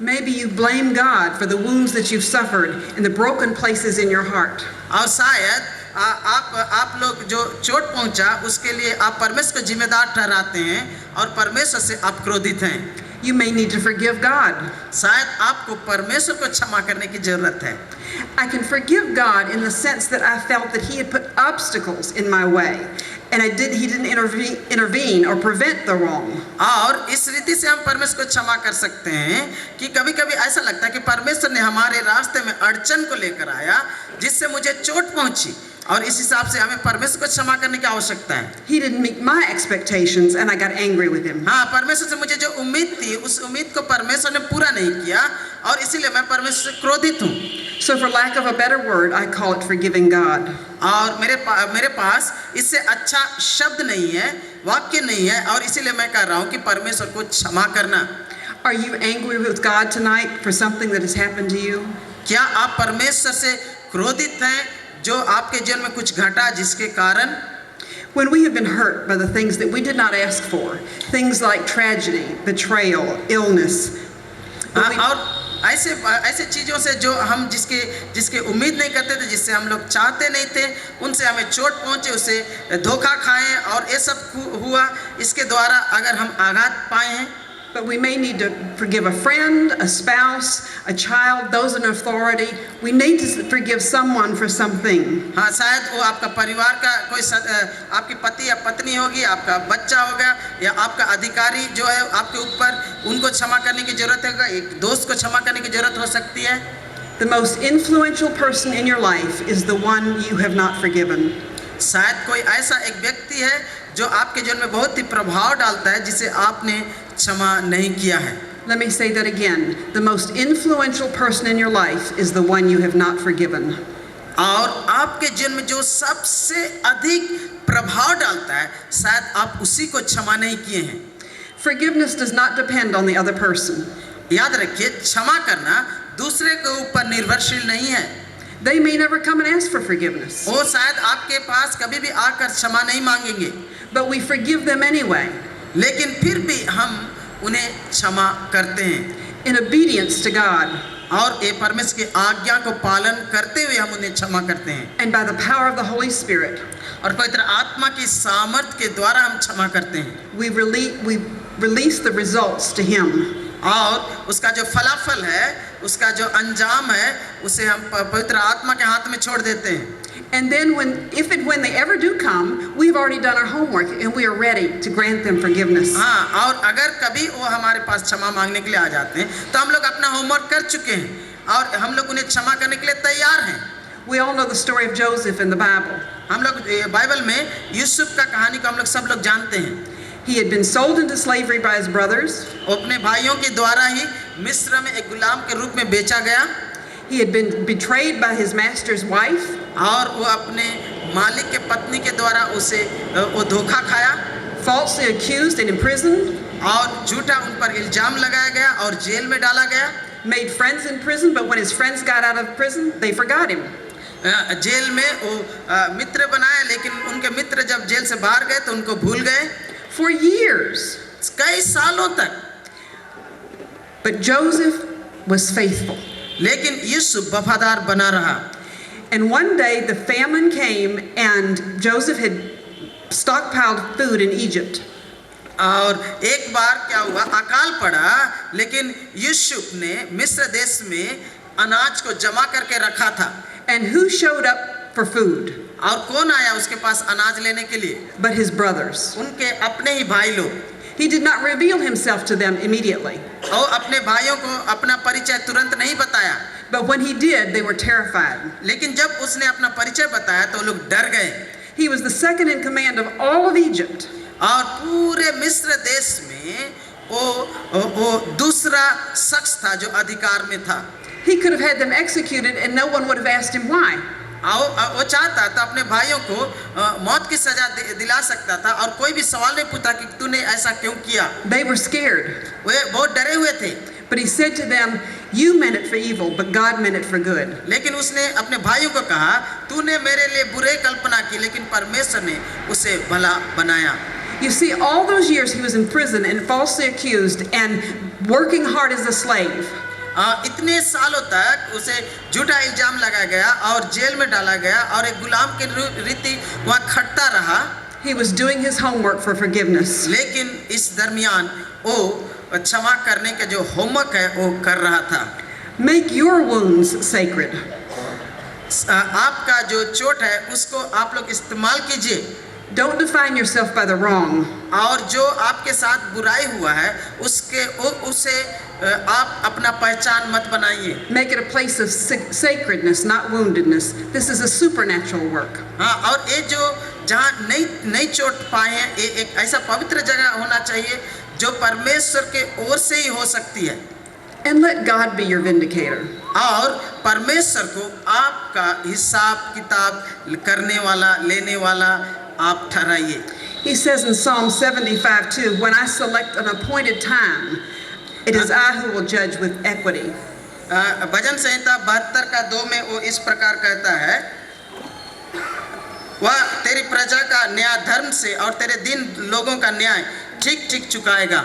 Maybe you blame God for the wounds that you've suffered and the broken places in your heart. और शायद आप लोग जो चोट पहुंचा उसके लिए आप परमेश्वर को जिम्मेदार ठहराते हैं और परमेश्वर से आप क्रोधित हैं। You may need to forgive God. शायद आपको परमेश्वर को क्षमा करने की जरूरत है। I can forgive God in the sense that I felt that He had put obstacles in my way, and He didn't intervene or prevent the wrong. और इस रीति से हम परमेश्वर को क्षमा कर सकते हैं कि कभी-कभी ऐसा लगता है कि परमेश्वर ने हमारे रास्ते में अड़चन को लेकर आया जिससे मुझे चोट पहुंची और इस हिसाब से हमें परमेश्वर को क्षमा करने की आवश्यकता है। He didn't meet my expectations, and I got angry with Him. हाँ, परमेश्वर से मुझे जो उम्मीद थी उस उम्मीद को परमेश्वर ने पूरा नहीं किया और इसीलिए मैं परमेश्वर से क्रोधित हूँ। So, for lack of a better word, I call it forgiving God. और मेरे पास इससे अच्छा शब्द नहीं है, वाक्य नहीं है और इसीलिए मैं कह रहा हूँ कि परमेश्वर को क्षमा करना। Are you angry with God tonight for something that has happened to you? क्या आप परमेश्वर से क्रोधित हैं जो आपके जीवन में कुछ घटा जिसके कारण? When we have been hurt by the things that we did not ask for, things like tragedy, betrayal, illness. हाँ, और ऐसे ऐसे चीज़ों से जो हम जिसके उम्मीद नहीं करते थे, जिससे हम लोग चाहते नहीं थे, उनसे हमें चोट पहुँचे, उसे धोखा खाएं और ये सब हुआ, इसके द्वारा अगर हम आघात पाए हैं। But we may need to forgive a friend, a spouse, a child, those in authority. We need to forgive someone for something. हाँ, शायद वो आपका परिवार का कोई आपकी पति या पत्नी होगी, आपका बच्चा होगा, या आपका अधिकारी जो है आपके ऊपर, उनको क्षमा करने की जरूरत है, एक दोस्त को क्षमा करने की जरूरत हो सकती है। The most influential person in your life is the one you have not forgiven. शायद कोई ऐसा एक व्यक्ति है जो आपके जीवन में बहुत ही प्रभाव डालता है, जिसे आपने क्षमा नहीं किया है। Let me say that again. The most influential person in your life is the one you have not forgiven. और आपके जीवन में जो सबसे अधिक प्रभाव डालता है, शायद आप उसी को क्षमा नहीं किए हैं। Forgiveness does not depend on the other person. याद रखिए, क्षमा करना दूसरे के ऊपर निर्भरशील नहीं है। They may never come and ask for forgiveness, वो शायद आपके पास कभी भी आकर क्षमा नहीं मांगेंगे, but we forgive them anyway, लेकिन फिर भी हम उन्हें क्षमा करते हैं in obedience to God और ये परमेश्वर की आज्ञा को पालन करते हुए हम उन्हें क्षमा करते हैं, and by the power of the Holy Spirit. और पवित्र आत्मा की सामर्थ्य के द्वारा हम क्षमा करते हैं। We release the results to Him. और उसका जो फलाफल है, उसका जो अंजाम है, उसे हम पवित्र आत्मा के हाथ में छोड़ देते हैं। And then if and when they ever do come, we've already done our homework and we are ready to grant them forgiveness. हाँ, और अगर कभी वो हमारे पास क्षमा मांगने के लिए आ जाते हैं, तो हम लोग अपना होमवर्क कर चुके हैं और हम लोग उन्हें क्षमा करने के लिए तैयार हैं। We all know the story of Joseph in the Bible. हम लोग बाइबल में यूसुफ का कहानी को हम लोग सब लोग जानते हैं। He had been sold into slavery by his brothers. वो अपने भाइयों के द्वारा ही मिस्र में एक गुलाम के रूप में बेचा गया। He had been betrayed by his master's wife. और वो अपने मालिक के पत्नी के द्वारा उसे वो धोखा खाया। Falsely accused and imprisoned. और झूठा उन पर इल्जाम लगाया गया और जेल में डाला गया। Made friends in prison, but when his friends got out of prison, they forgot him. जेल में वो मित्र बनाया, लेकिन उनके मित्र जब जेल से बाहर गए तो उनको भूल गए। For years. कई सालों तक। But Joseph was faithful. लेकिन यूसुफ वफादार बना रहा। And one day the famine came and Joseph had stockpiled food in Egypt. और एक बार क्या हुआ, अकाल पड़ा, लेकिन यूसुफ ने मिस्र देश में अनाज को जमा करके रखा था। And who showed up for food? और कौन आया उसके पास अनाज लेने के लिए? But his brothers. उनके अपने ही भाई लोग। He did not reveal himself to them immediately. और अपने भाइयों को अपना परिचय तुरंत नहीं बताया। But when he did, they were terrified. लेकिन जब उसने अपना परिचय बताया तो लोग डर गए। He was the second in command of all of Egypt. और पूरे मिस्र देश में वो दूसरा शख्स था जो अधिकार में था। He could have had them executed and no one would have asked him why. वो चाहता था अपने भाइयों को मौत की सजा दिला सकता था और कोई भी सवाल नहीं पूछता कि तूने ऐसा क्यों किया। They were scared. वे बहुत डरे हुए थे। But he said to them, "You meant it for evil, but God meant it for good." लेकिन उसने अपने भाइयों को कहा, तूने मेरे लिए बुरे कल्पना की, लेकिन परमेश्वर ने उसे भला बनाया। You see, all those years he was in prison and falsely accused and working hard as a slave. इतने सालों तक उसे झूठा इल्जाम लगाया गया और जेल में डाला गया और एक गुलाम की रीति वहाँ खटता रहा। He was doing his homework for forgiveness. लेकिन इस दरमियान वो क्षमा करने का जो होमवर्क है वो कर रहा था। Make your wounds sacred. आपका जो चोट है उसको आप लोग इस्तेमाल कीजिए। Don't define yourself by the wrong. और जो आपके साथ बुराई हुआ है उसे आप अपना पहचान मत बनाइए। Make it a place of sacredness, not woundedness. This is a supernatural work. हाँ, और ये जो जहाँ नई चोट पाए हैं, ये एक ऐसा पवित्र जगह होना चाहिए जो परमेश्वर के ओर से ही हो सकती है। And let God be your vindicator. और परमेश्वर को आपका हिसाब किताब करने वाला, लेने वाला आप ठहराइए। He says in Psalm 75:2, "When I select an appointed time, it is I who will judge with equity." भजन संहिता 72:2 में वो इस प्रकार कहता है, वह तेरी प्रजा का न्याय धर्म से और तेरे दिन लोगों का न्याय ठीक ठीक चुकाएगा।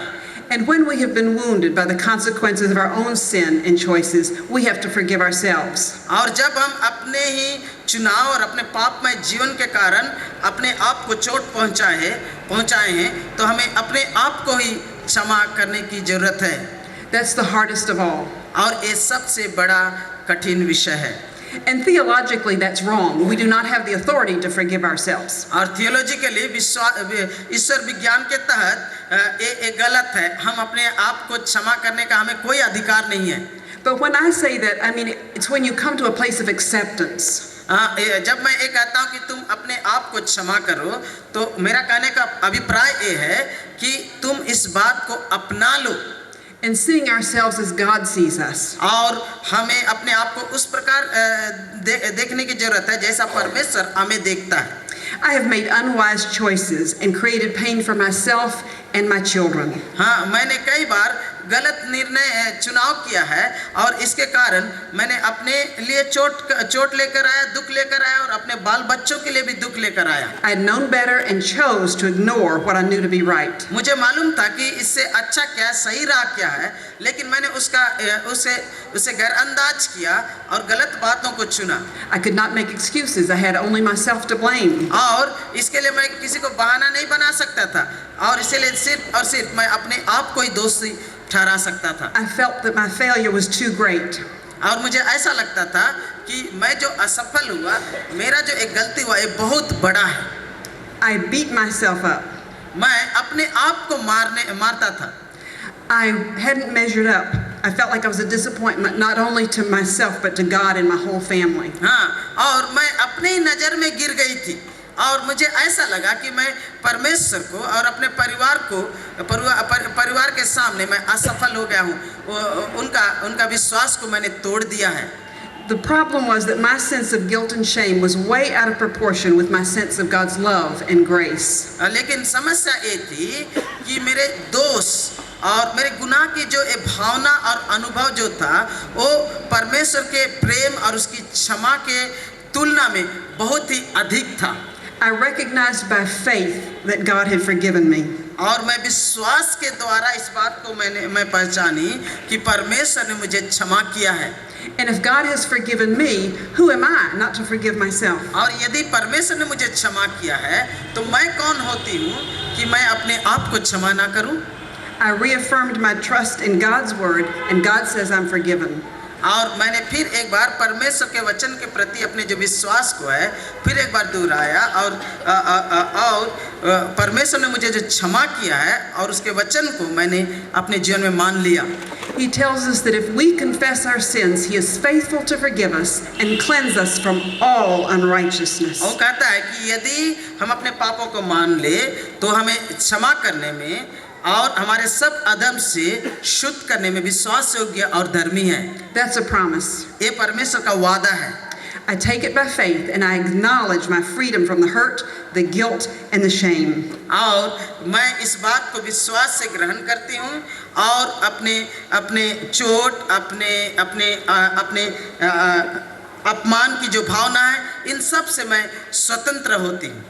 And when we have been wounded by the consequences of our own sin and choices, we have to forgive ourselves. और जब हम अपने ही चुनाव और अपने पापमय जीवन के कारण अपने आप को चोट पहुंचाए हैं, तो हमें अपने आप को ही क्षमा करने की जरूरत है। That's the hardest of all. और ये सबसे बड़ा कठिन विषय है। And theologically, that's wrong. We do not have the authority to forgive ourselves. और थियोलॉजिकली ईश्वर विज्ञान के तहत ये गलत है। हम अपने आप को क्षमा करने का हमें कोई अधिकार नहीं है। But when I say that, I mean it's when you come to a place of acceptance. जब मैं ये कहता हूँ कि तुम अपने आप को क्षमा करो, तो मेरा कहने का अभिप्राय ये है कि तुम इस बात को अपना लो। And seeing ourselves as God sees us. और हमें अपने आप को उस प्रकार देखने की जरूरत है जैसा परमेश्वर हमें देखता है। I have made unwise choices and created pain for myself and my children. हाँ, मैंने कई बार गलत निर्णय चुनाव किया है और इसके कारण मैंने अपने लिए चोट लेकर आया, दुख लेकर आया और अपने बाल बच्चों के लिए भी दुख लेकर आया। I had known better and chose to ignore what I knew to be right. मुझे मालूम था कि इससे अच्छा क्या सही राह क्या है, लेकिन मैंने उसे गैरअंदाज किया और गलत बातों को चुना। I could not make excuses. I had only myself to blame. और इसके लिए मैं किसी को बहाना नहीं बना सकता था और इसलिए सिर्फ और सिर्फ मैं अपने आप को ही दोषी ठहरा सकता था। I felt that my failure was too great. और मुझे ऐसा लगता था कि मैं जो असफल हुआ, मेरा जो एक गलती हुआ, ये बहुत बड़ा है। I beat myself up. मैं अपने आप को मारता था। I hadn't measured up. I felt like I was a disappointment not only to myself but to God and my whole family. हाँ, और मैं अपने ही नज़र में गिर गई थी और मुझे ऐसा लगा कि मैं परमेश्वर को और अपने परिवार के सामने मैं असफल हो गया हूँ। उनका विश्वास को मैंने तोड़ दिया है। The problem was that my sense of guilt and shame was way out of proportion with my sense of God's love and grace. लेकिन समस्या ये थी कि मेरे दोष और मेरे गुनाह की जो एक भावना और अनुभव जो था, वो परमेश्वर के प्रेम और उसकी क्षमा के तुलना में बहुत ही अधिक था। I recognized by faith that God had forgiven me. और मैं विश्वास के द्वारा इस बात को मैं पहचानी कि परमेश्वर ने मुझे क्षमा किया है। And if God has forgiven me, who am I not to forgive myself? और यदि परमेश्वर ने मुझे क्षमा किया है, तो मैं कौन होती हूँ कि मैं अपने आप को क्षमा ना करूँ? I reaffirmed my trust in God's word, and God says I'm forgiven. और मैंने फिर एक बार परमेश्वर के वचन के प्रति अपने जो विश्वास को है फिर एक बार दोहराया और परमेश्वर ने मुझे जो क्षमा किया है और उसके वचन को मैंने अपने जीवन में मान लिया। He tells us that if we confess our sins, He is faithful to forgive us and cleanse us from all unrighteousness. वो कहता है कि यदि हम अपने पापों को मान ले तो हमें क्षमा करने में और हमारे सब अधर्म से शुद्ध करने में विश्वास योग्य और धर्मी है। That's a promise. ये परमेश्वर का वादा है। I take it by faith and I acknowledge my freedom from the hurt, the guilt and the shame. और मैं इस बात को विश्वास से ग्रहण करती हूँ और अपने चोट, अपने अपमान की जो भावना है, इन सब से मैं स्वतंत्र होती हूँ।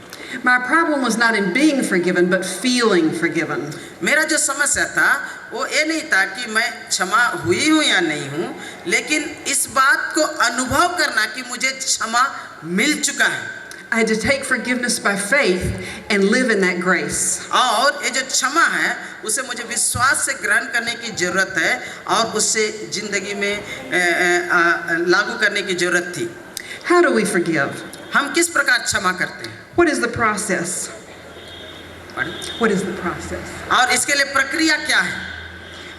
My problem was not in being forgiven, but feeling forgiven. मेरा जो समस्या था वो ये नहीं था कि मैं क्षमा हुई हूँ या नहीं हूँ, लेकिन इस बात को अनुभव करना कि मुझे क्षमा मिल चुका है। I had to take forgiveness by faith and live in that grace. और ये जो क्षमा है उसे मुझे विश्वास से ग्रहण करने की जरूरत है और उससे जिंदगी में लागू करने की जरूरत थी। How do we forgive? हम किस प्रकार क्षमा करते हैं? What is the process? What is the process? और इसके लिए प्रक्रिया क्या है?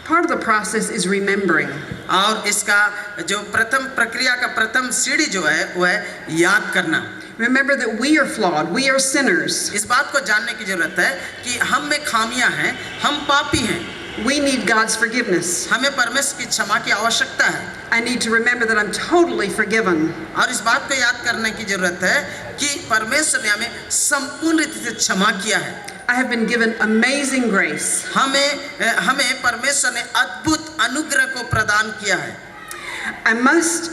Part of the process is remembering. और इसका जो प्रथम प्रक्रिया का प्रथम सीढ़ी जो है वो है याद करना। Remember that we are flawed, we are sinners. इस बात को जानने की जरूरत है कि हम में खामियां हैं, हम पापी हैं। We need God's forgiveness. हमें परमेश्वर की क्षमा की आवश्यकता है। I need to remember that I'm totally forgiven. और इस बात को याद करने की जरूरत है कि परमेश्वर ने हमें संपूर्ण रीति से क्षमा किया है। I have been given amazing grace. हमें परमेश्वर ने अद्भुत अनुग्रह को प्रदान किया है। I must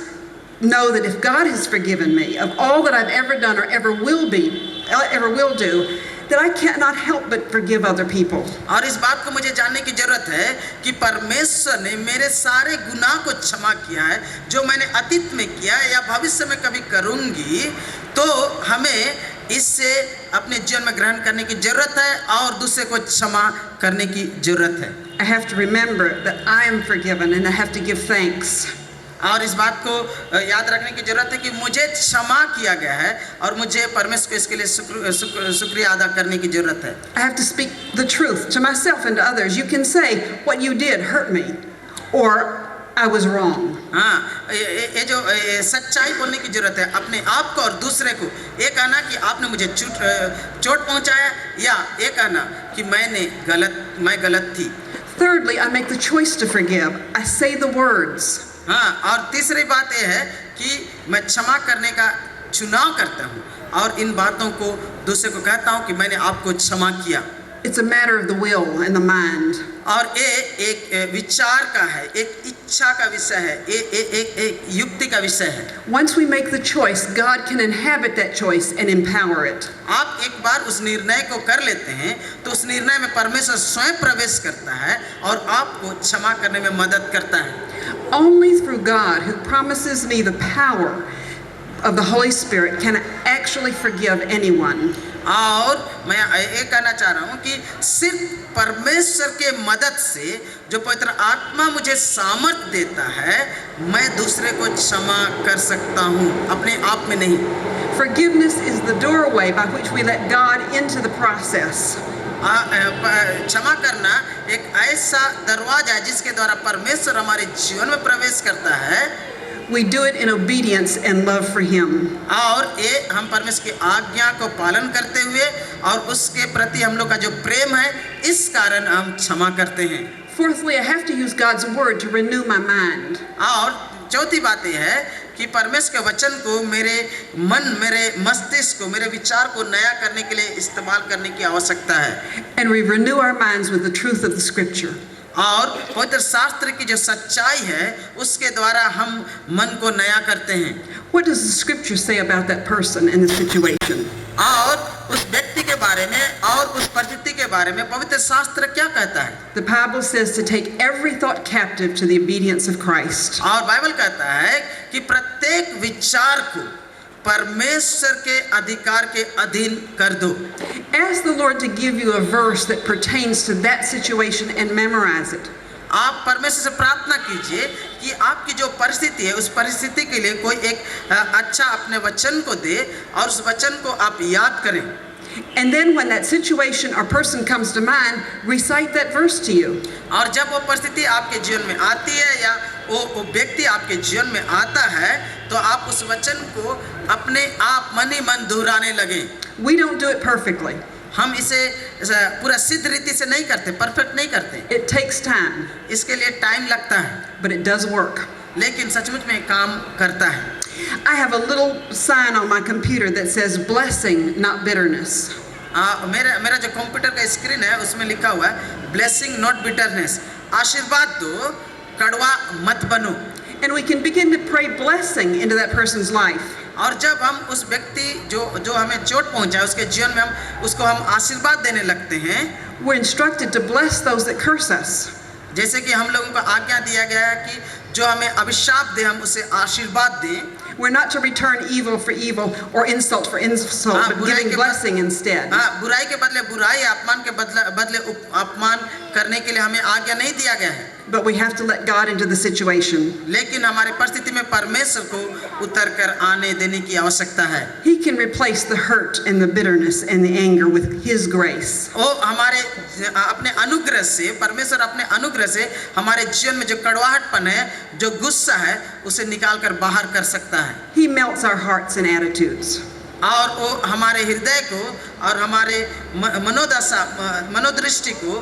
know that if God has forgiven me of all that I've ever done or ever will do, that I cannot help but forgive other people. और इस बात को मुझे जानने की जरूरत है कि परमेश्वर ने मेरे सारे गुनाह को क्षमा किया है जो मैंने अतीत में किया है या भविष्य में कभी करूंगी, तो हमें इससे अपने जीवन में ग्रहण करने की जरूरत है और दूसरे को क्षमा करने की जरूरत है। I have to remember that I am forgiven and I have to give thanks. और इस बात को याद रखने की जरूरत है कि मुझे क्षमा किया गया है और मुझे परमेश्वर को इसके लिए शुक्रिया अदा करने की जरूरत है। I have to speak the truth to myself and to others. You can say what you did hurt me or I was wrong. हाँ, ये जो सच्चाई बोलने की जरूरत है अपने आप को और दूसरे को। ये कहना कि आपने मुझे चोट पहुंचाया या ये कहना कि मैं गलत थी। Thirdly, I make the choice to forgive. I say the words. हाँ, और तीसरी बात यह है कि मैं क्षमा करने का चुनाव करता हूँ और इन बातों को दूसरे को कहता हूँ कि मैंने आपको क्षमा किया। It's a matter of the will and the mind. और ये एक विचार का है, एक इच्छा का विषय है, एक युक्ति का विषय है। Once we make the choice, God can inhabit that choice and empower it. आप एक बार उस निर्णय को कर लेते हैं तो उस निर्णय में परमेश्वर स्वयं प्रवेश करता है और आपको क्षमा करने में मदद करता है। Only through God, who promises me the power of the Holy Spirit, can I actually forgive anyone. और मैं ये कहना चाह रहा हूँ कि सिर्फ परमेश्वर के मदद से जो पवित्र आत्मा मुझे सामर्थ देता है, मैं दूसरे को क्षमा कर सकता हूँ, अपने आप में नहीं। Forgiveness is the doorway by which we let God into the process. क्षमा करना एक ऐसा दरवाजा है जिसके द्वारा परमेश्वर हमारे जीवन में प्रवेश करता है। We do it in obedience and love for Him. और ये हम परमेश्वर की आज्ञा को पालन करते हुए और उसके प्रति हम लोग का जो प्रेम है, इस कारण हम क्षमा करते हैं। Fourthly, I have to use God's word to renew my mind. और चौथी बात यह है कि परमेश्वर के वचन को मेरे मन, मेरे मस्तिष्क को, मेरे विचार को नया करने के लिए इस्तेमाल करने की आवश्यकता है। And we renew our minds with the truth of the Scripture. और पवित्र शास्त्र की जो सच्चाई है उसके द्वारा हम मन को नया करते हैं। What does the Scripture say about that person in the situation? और उस व्यक्ति के बारे में और उस परिस्थिति के बारे में पवित्र शास्त्र क्या कहता है? The Bible says to take every thought captive to the obedience of Christ. और बाइबल कहता है कि प्रत्येक विचार को परमेश्वर के अधिकार के अधीन कर दो। Ask the Lord to give you a verse that pertains to that situation and memorize it. आप परमेश्वर से प्रार्थना कीजिए कि आपकी जो परिस्थिति है उस परिस्थिति के लिए कोई एक अच्छा अपने वचन को दे और उस वचन को आप याद करें। And then when that situation or person comes to mind, recite that verse to you. और जब वो परिस्थिति आपके जीवन में आती है या वो व्यक्ति आपके जीवन में आता है तो आप उस वचन को अपने आप मन ही मन दोहराने लगे। We don't do it perfectly. हम इसे पूरा सिद्ध रीति से नहीं करते, परफेक्ट नहीं करते। It takes time, इसके लिए टाइम लगता है, but it does work. लेकिन सचमुच में काम करता है। I have a little sign on my computer that says blessing, not bitterness. मेरा जो कंप्यूटर का स्क्रीन है उसमें लिखा हुआ है ब्लेसिंग नॉट बिटरनेस, आशीर्वाद दो, कड़वा मत बनो। And we can begin to pray blessing into that person's life. और जब हम उस व्यक्ति जो हमें चोट पहुंचा उसके जीवन में हम उसको आशीर्वाद देने लगते हैं। We're instructed to bless those that curse us. जैसे कि हम लोगों को आज्ञा दिया गया है कि जो हमें अभिशाप दे हम उसे आशीर्वाद दें। We're not to return evil for evil or insult for insult, but giving blessing instead. बुराई के बदले बुराई, अपमान के बदले अपमान करने के लिए हमें आज्ञा नहीं दिया गया है। But we have to let God into the situation. लेकिन हमारी परिस्थिति में परमेश्वर को उतर कर आने देने की आवश्यकता है। He can replace the hurt and the bitterness and the anger with His grace. वो हमारे अपने अनुग्रह से, परमेश्वर अपने अनुग्रह से हमारे जीवन में जो कड़वाहटपन है, जो गुस्सा है, उसे निकाल कर बाहर कर सकता है। He melts our hearts and attitudes. और वो हमारे हृदय को और हमारे मनोदशा, मनोदृष्टि को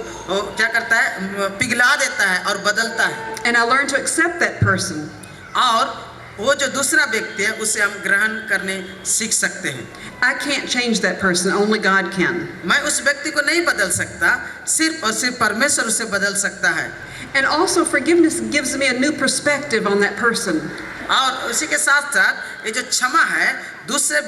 क्या करता है, पिघला देता है और बदलता है। And I learn to accept that person. और वो जो दूसरा व्यक्ति है उसे हम ग्रहण करने सीख सकते हैं। I can't change that person, only God can. मैं उस व्यक्ति को नहीं बदल सकता, सिर्फ और सिर्फ परमेश्वर उसे बदल सकता है। And also forgiveness gives me a new perspective on that person. और उसी के साथ साथ ये जो क्षमा है, दूसरे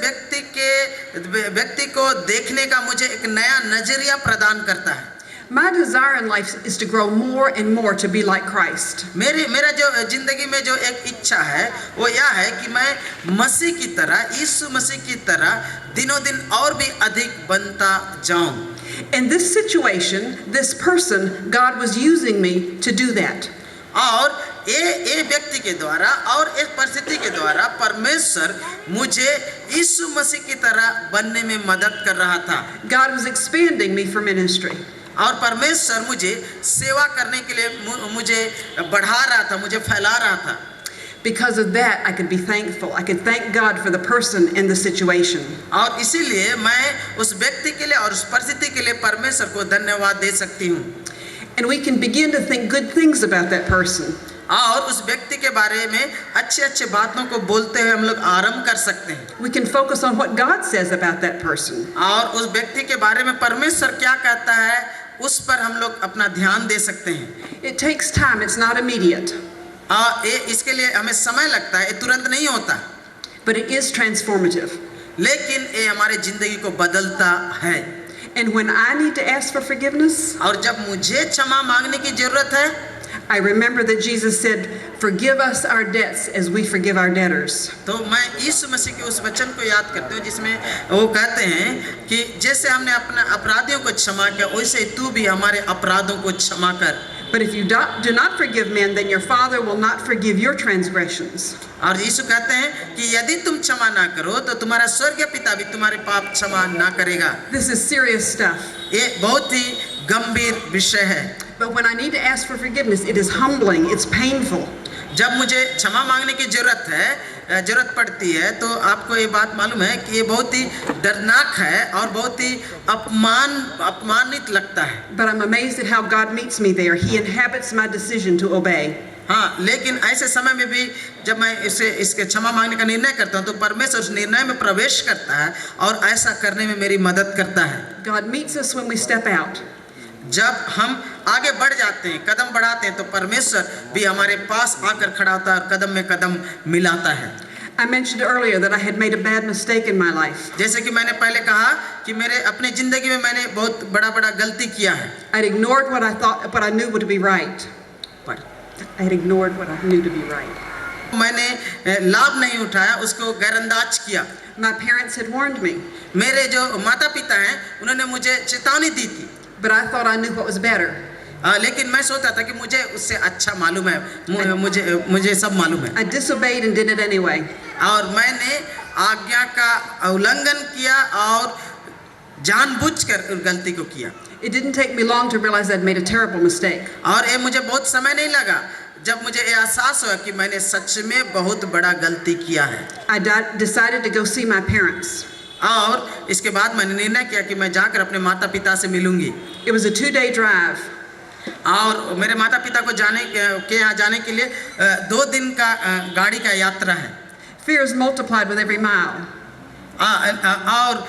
व्यक्ति को देखने का मुझे एक नया नजरिया प्रदान करता है। My desire in life is to grow more and more to be like Christ. मेरा जो जिंदगी में जो एक इच्छा है वो यह है कि मैं मसीह की तरह, यीशु मसीह की तरह दिनों दिन और भी अधिक बनता जाऊं। In this situation, this person, God was using me to do that. और ये व्यक्ति के द्वारा और एक परिस्थिति के द्वारा परमेश्वर मुझे यीशु मसीह की तरह बनने में मदद कर रहा था। God was expanding me for ministry. और परमेश्वर मुझे सेवा करने के लिए मुझे बढ़ा रहा था, मुझे फैला रहा था। Because of that, I could be thankful. I could thank God for the person and the situation. और इसीलिए मैं उस व्यक्ति के लिए और उस परिस्थिति के लिए परमेश्वर को धन्यवाद दे सकती हूँ। And we can begin to think good things about that person. और उस व्यक्ति के बारे में अच्छे बातों को बोलते हुए हम लोग आरंभ कर सकते हैं। We can focus on what God says about that person. और उस व्यक्ति के बारे में परमेश्वर क्या कहता है उस पर हम लोग अपना ध्यान दे सकते हैं। It takes time. It's not immediate. इसके लिए हमें समय लगता है, ये तुरंत नहीं होता, But it is transformative. लेकिन ये हमारे जिंदगी को बदलता है। And when I need to ask for forgiveness, और जब मुझे क्षमा मांगने की जरूरत है, I remember that Jesus said, "Forgive us our debts as we forgive our debtors." तो मैं यीशु मसीह के उस वचन को याद करती हूँ जिसमें वो कहते हैं कि जैसे हमने अपने अपराधियों को क्षमा किया वैसे तू भी हमारे अपराधों को क्षमा कर। But if you do not forgive men, then your Father will not forgive your transgressions. और यीशु कहते हैं कि यदि तुम क्षमा ना करो तो तुम्हारा स्वर्गीय पिता भी तुम्हारे पाप क्षमा ना करेगा। This is serious stuff. ये बहुत ही गंभीर विषय है। But when I need to ask for forgiveness, it is humbling, it's painful. जब मुझे क्षमा मांगने की जरूरत पड़ती है तो आपको ये बात मालूम है कि ये बहुत ही दर्दनाक है और बहुत ही अपमानित लगता है। But I'm amazed at how God meets me there. He inhabits my decision to obey. हाँ, लेकिन ऐसे समय में भी जब मैं इसके क्षमा मांगने का निर्णय करता हूँ तो परमेश्वर उस निर्णय में प्रवेश करता है और ऐसा करने में मेरी मदद करता है। God meets us when we step out. जब हम आगे बढ़ जाते हैं, कदम बढ़ाते हैं तो परमेश्वर भी हमारे पास आकर खड़ा होता है और कदम में कदम मिलाता है। I mentioned earlier that I had made a bad mistake in my life. जैसे कि मैंने पहले कहा कि मेरे अपने जिंदगी में मैंने बहुत बड़ा गलती किया है। I'd ignored what I knew would be right. I had ignored what I knew to be right. मैंने लाभ नहीं उठाया, उसको गैरअंदाज किया। My parents had warned me, मेरे जो माता पिता हैं उन्होंने मुझे चेतावनी दी थी। but I thought I knew what was better. लेकिन मैं सोचता था कि मुझे उससे अच्छा मालूम है, मुझे सब मालूम है। I disobeyed and did it anyway. और मैंने आज्ञा का उल्लंघन किया और जानबूझकर गलती को किया। It didn't take me long to realize I'd made a terrible mistake. और ये मुझे बहुत समय नहीं लगा जब मुझे ये एहसास हुआ कि मैंने सच में बहुत बड़ा गलती किया है। I decided to go see my parents. और इसके बाद मैंने निर्णय किया कि मैं जाकर अपने माता पिता से मिलूंगी। It was a 2-day drive. और मेरे माता पिता को के यहाँ जाने के लिए 2 दिन का गाड़ी का यात्रा है। Fears multiplied with every mile. और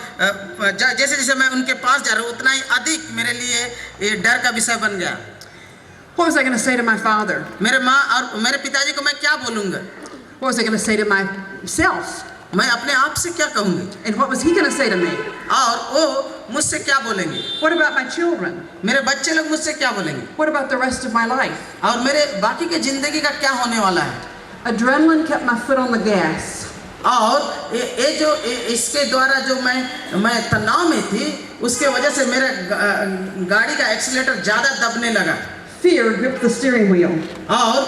जैसे जैसे मैं उनके पास जा रहा हूँ उतना ही अधिक मेरे लिए ये डर का विषय बन गया। What was I going to say to my father? मेरे माँ और मेरे पिताजी को मैं क्या बोलूँगा? What was I going to say to myself? मैं अपने आप से क्या कहूँगी? And what was he going to say to me? और वो मुझसे क्या बोलेंगे? What about my children? मेरे बच्चे लोग मुझसे क्या बोलेंगे? What about the rest of my life? और मेरे बाकी के जिंदगी का क्या होने वाला है? Adrenaline kept my foot on the gas. और ये जो इसके द्वारा जो मैं तनाव में थी उसके वजह से मेरा गाड़ी का एक्सीलेटर ज़्यादा दबने लगा। Fear gripped the steering wheel. और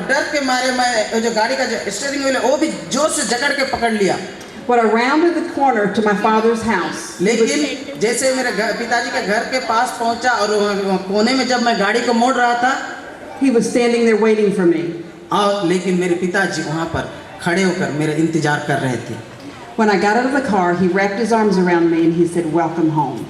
डर के मारे मैं जो गाड़ी का जो स्टीयरिंग व्हील है वो भी जोर से जकड़ के पकड़ लिया। When I rounded the corner to my father's house, लेकिन जैसे मेरे पिताजी के घर के पास पहुंचा और कोने में जब मैं गाड़ी को मोड़ रहा था, he was standing there waiting for me. और लेकिन मेरे पिताजी वहाँ पर खड़े होकर मेरा इंतजार कर रहे थे। When I got out of the car, he wrapped his arms around me and he said, "Welcome home."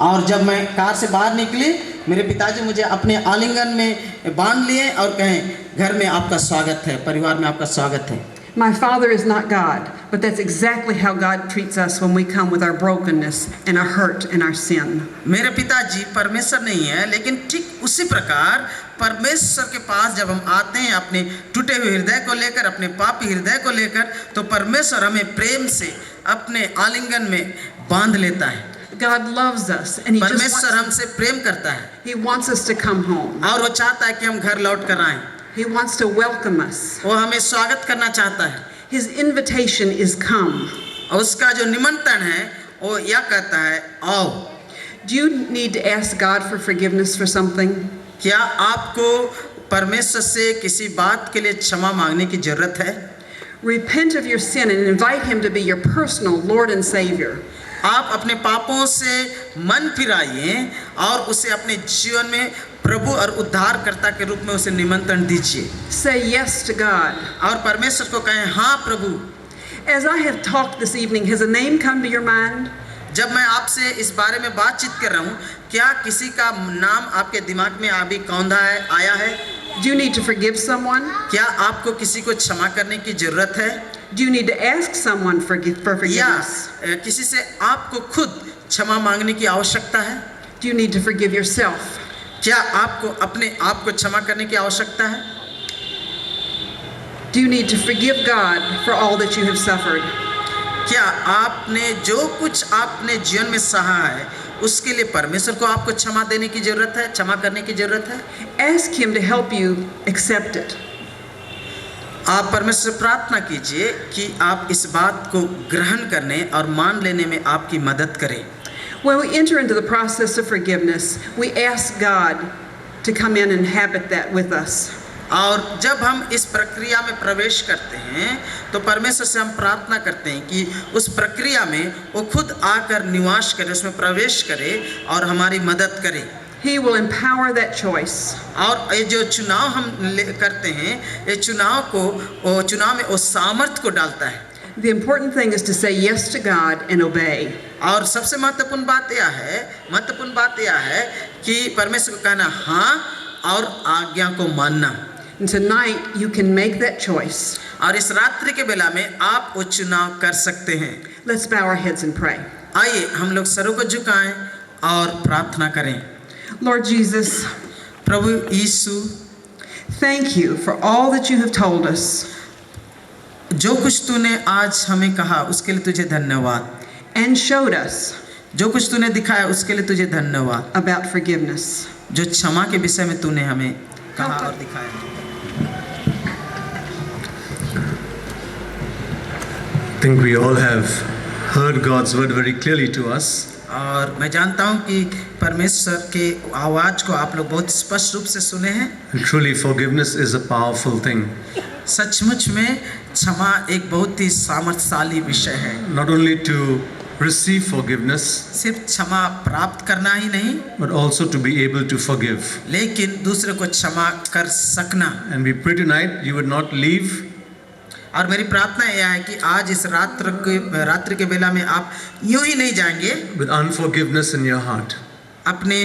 और जब मैं कार से बाहर निकली मेरे पिताजी मुझे अपने आलिंगन में बांध लिए और कहें घर में आपका स्वागत है, परिवार में आपका स्वागत है। My father is not God, but that's exactly how God treats us when we come with our brokenness and our hurt and our sin. मेरे पिताजी परमेश्वर नहीं है, लेकिन ठीक उसी प्रकार परमेश्वर के पास जब हम आते हैं अपने टूटे हुए हृदय को लेकर, अपने पापी हृदय को लेकर, तो परमेश्वर हमें प्रेम से अपने आलिंगन में बांध लेता है। God loves us and परमेश्वर हमसे प्रेम करता है He wants us to come home. और वो चाहता है कि हम घर लौट कर आएं। He wants to welcome us. वो हमें स्वागत करना चाहता है। His invitation is come. और उसका जो निमंत्रण है वो यह कहता है आओ। Do you need to ask God for forgiveness for something? क्या आपको परमेश्वर से किसी बात के लिए क्षमा मांगने की जरूरत है? Repent of your sin and invite Him to be your personal Lord and Savior. आप अपने पापों से मन फिराइए और उसे अपने जीवन में प्रभु और उद्धारकर्ता के रूप में उसे निमंत्रण दीजिए। Say yes to God. और परमेश्वर को कहें हाँ प्रभु। As I have talked this evening, has a name come to your mind? जब मैं आपसे इस बारे में बातचीत कर रहा हूँ, क्या किसी का नाम आपके दिमाग में अभी कौंधा है, आया है? Do you need to forgive someone? क्या आपको किसी को क्षमा करने की जरूरत है? Do you need to ask someone for या forgiveness? किसी से आपको खुद क्षमा मांगने की आवश्यकता है? Do you need to forgive yourself? क्या आपको अपने आप को क्षमा करने की आवश्यकता है? Do you need to forgive God for all that you have suffered? क्या आपने जो कुछ आपने जीवन में सहा है उसके लिए परमेश्वर को आपको क्षमा देने की जरूरत है, क्षमा करने की जरूरत है? Ask Him to help you accept it. आप परमेश्वर से प्रार्थना कीजिए कि आप इस बात को ग्रहण करने और मान लेने में आपकी मदद करें। When we enter into the process of forgiveness, we ask God to come in and inhabit that with us. और जब हम इस प्रक्रिया में प्रवेश करते हैं तो परमेश्वर से हम प्रार्थना करते हैं कि उस प्रक्रिया में वो खुद आकर निवास करे, उसमें प्रवेश करे और हमारी मदद करे। He will empower that choice. और ये जो चुनाव हम करते हैं, ये चुनाव में वो सामर्थ्य को डालता है। The important thing is to say yes to God and obey. और सबसे महत्वपूर्ण बात यह है कि परमेश्वर को कहना हाँ और आज्ञा को मानना। And tonight you can make that choice. और इस रात्रि के बेला में आप वो चुनाव कर सकते हैं। Let's bow our heads and pray. आइए हम लोग सरों को झुकाएं और प्रार्थना करें। Lord Jesus, Prabhu Yeshu, thank you for all that you have told us. जो कुछ तूने आज हमें कहा उसके लिए तुझे धन्यवाद। And showed us जो कुछ तूने दिखाया उसके लिए तुझे धन्यवाद। about forgiveness. जो क्षमा के विषय में तूने हमें कहा और दिखाया। I think we all have heard God's word very clearly to us. और मैं जानता हूँ कि परमेश्वर के आवाज को आप लोग बहुत स्पष्ट रूप से सुने हैं। And truly, forgiveness is a powerful thing. सचमुच में क्षमा एक बहुत ही सामर्थ्यशाली विषय है। Not only to receive forgiveness, सिर्फ क्षमा प्राप्त करना ही नहीं, but also to be able to forgive. लेकिन दूसरे को क्षमा कर सकना। And we pray tonight you would not leave और मेरी प्रार्थना यह है कि आज इस रात्रि के बेला में आप यूं ही नहीं जाएंगे with unforgiveness in your heart. अपने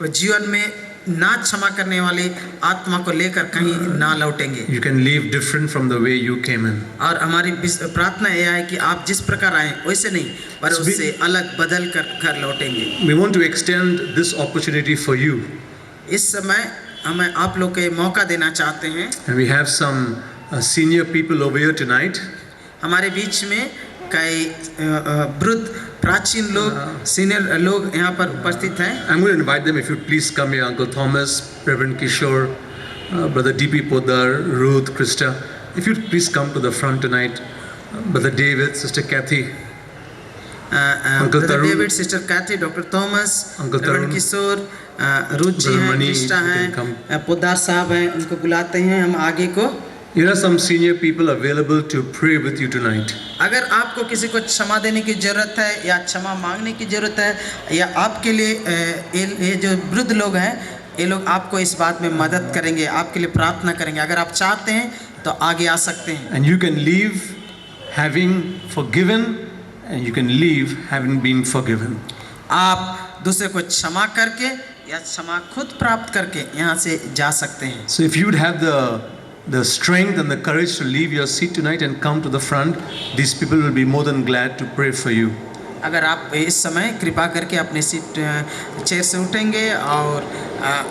जीवन में ना क्षमा करने वाली आत्मा को लेकर कहीं ना लौटेंगे। You can leave different from the way you came in. और हमारी प्रार्थना यह है कि आप जिस प्रकार आए वैसे नहीं, पर उससे अलग बदल कर घर लौटेंगे। We want to extend this opportunity for you. इस समय हमें आप लोग के मौका देना चाहते हैं। And we have some senior people over here tonight. हमारे बीच में कई वृद्ध प्राचीन लोग, सीनियर लोग यहाँ पर उपस्थित हैं। I'm going to invite them if you'd please come here. Uncle Thomas, Reverend Kishore, Brother D.P. Podar, Ruth, Krista. If you'd please come to the front tonight. Brother David, Sister Kathy. Uncle Brother Tarun. David, Sister Kathy, Dr. Thomas, Uncle Reverend Tarun. Kishore, Ruth ji Brother हैं, Mani, Krishna you हैं, can Poddar साहब हैं, उनको बुलाते हैं हम आगे को। Here are some senior people available to pray with you tonight. अगर आपको किसी को क्षमा देने की जरूरत है या क्षमा मांगने की जरूरत है या आपके लिए ये जो वृद्ध लोग हैं ये लोग आपको इस बात में मदद करेंगे, आपके लिए प्रार्थना करेंगे। अगर आप चाहते हैं तो आगे आ सकते हैं। And you can leave having forgiven and you can leave having been forgiven. आप दूसरे को क्षमा करके या क्षमा खुद प्राप्त करके यहाँ से जा सकते हैं। So if you would have the the strength and the courage to leave your seat tonight and come to the front, these people will be more than glad to pray for you. अगर आप इस समय कृपा करके अपने seat chair से उठेंगे और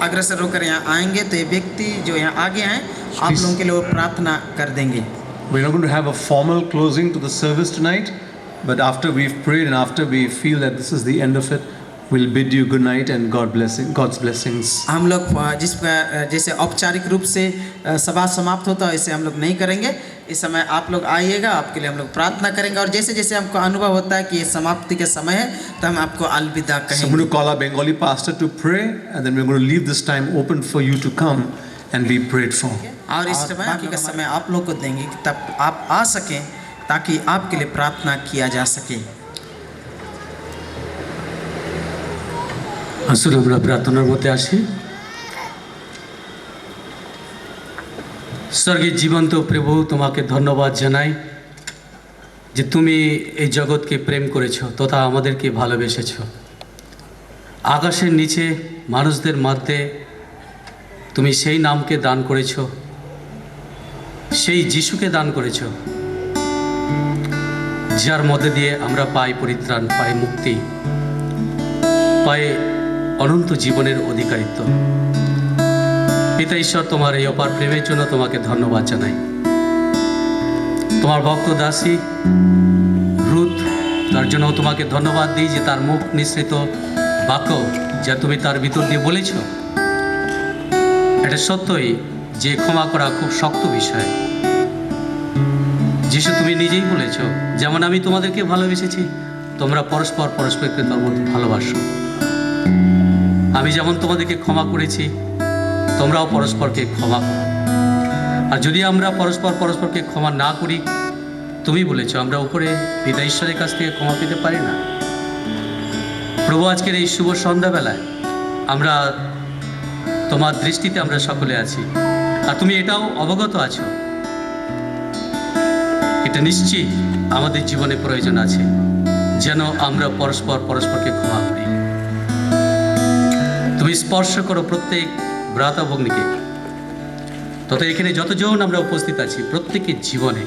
अग्रसर होकर यहाँ आएंगे तो ये व्यक्ति जो यहाँ आगे हैं आप लोगों के लिए वो प्रार्थना कर देंगे. We're not going to have a formal closing to the service tonight, but after we've prayed and after we feel that this is the end of it, we'll bid you good night and God's blessings. हम लोग जिस प्रकार जैसे औपचारिक रूप से सभा समाप्त होता है ऐसे हम लोग नहीं करेंगे. इस समय आप लोग आइएगा, आपके लिए हम लोग प्रार्थना करेंगे और जैसे जैसे हमको अनुभव होता है कि ये समाप्ति के समय है तो हम आपको अलविदा So I'm कहेंगे. going to call our Bengali pastor to pray, and then we're going to leave this time open for you to come and be prayed for. और इस समय बाकी का समय आप लोग को देंगे कि तब आप आ सकें ताकि आपके लिए प्रार्थना किया जा सके. আসুন আমরা প্রার্থনার মধ্যে আসি। স্বর্গীয় জীবন্ত প্রভু, তোমাকে ধন্যবাদ জানাই যে তুমি এই জগৎকে প্রেম করেছো তথা আমাদেরকে ভালোবেসেছো। আকাশের নিচে মানুষদের মধ্যে তুমি সেই নামকে দান করেছো, সেই যিশুকে দান করেছো, যার মধ্যে দিয়ে আমরা পাই পরিত্রাণ, পাই মুক্তি, পাই অনন্ত জীবনের অধিকারিত্ব। পিতা ঈশ্বর, তোমার এই অপার প্রেমের জন্য তোমাকে ধন্যবাদ জানাই। তোমার ভক্ত দাসী রুথ, তার জন্য তোমাকে ধন্যবাদ দিই যে তার মুখ নিঃসৃত বাক্য যা তুমি তার ভিতর দিয়ে বলেছ, এটা সত্যই যে ক্ষমা করা খুব শক্ত বিষয়। যিশু, তুমি নিজেই বলেছ, যেমন আমি তোমাদেরকে ভালোবেসেছি তোমরা পরস্পরকে তার মধ্যে ভালোবাসো। আমি যেমন তোমাদেরকে ক্ষমা করেছি তোমরাও পরস্পরকে ক্ষমা করো। আর যদি আমরা পরস্পরকে ক্ষমা না করি, তুমি বলেছো আমরা উপরে পিতা ঈশ্বরের কাছ থেকে ক্ষমা পেতে পারি না। প্রভু, আজকের এই শুভ সন্ধ্যাবেলায় আমরা তোমার দৃষ্টিতে আমরা সকলে আছি, আর তুমি এটাও অবগত আছো, এটা নিশ্চিত আমাদের জীবনে প্রয়োজন আছে যেন আমরা পরস্পরকে ক্ষমা করি। তুমি স্পর্শ করো প্রত্যেক ভ্রাতা ভগ্নীকে, তথা এখানে যতজন আমরা উপস্থিত আছি প্রত্যেকের জীবনে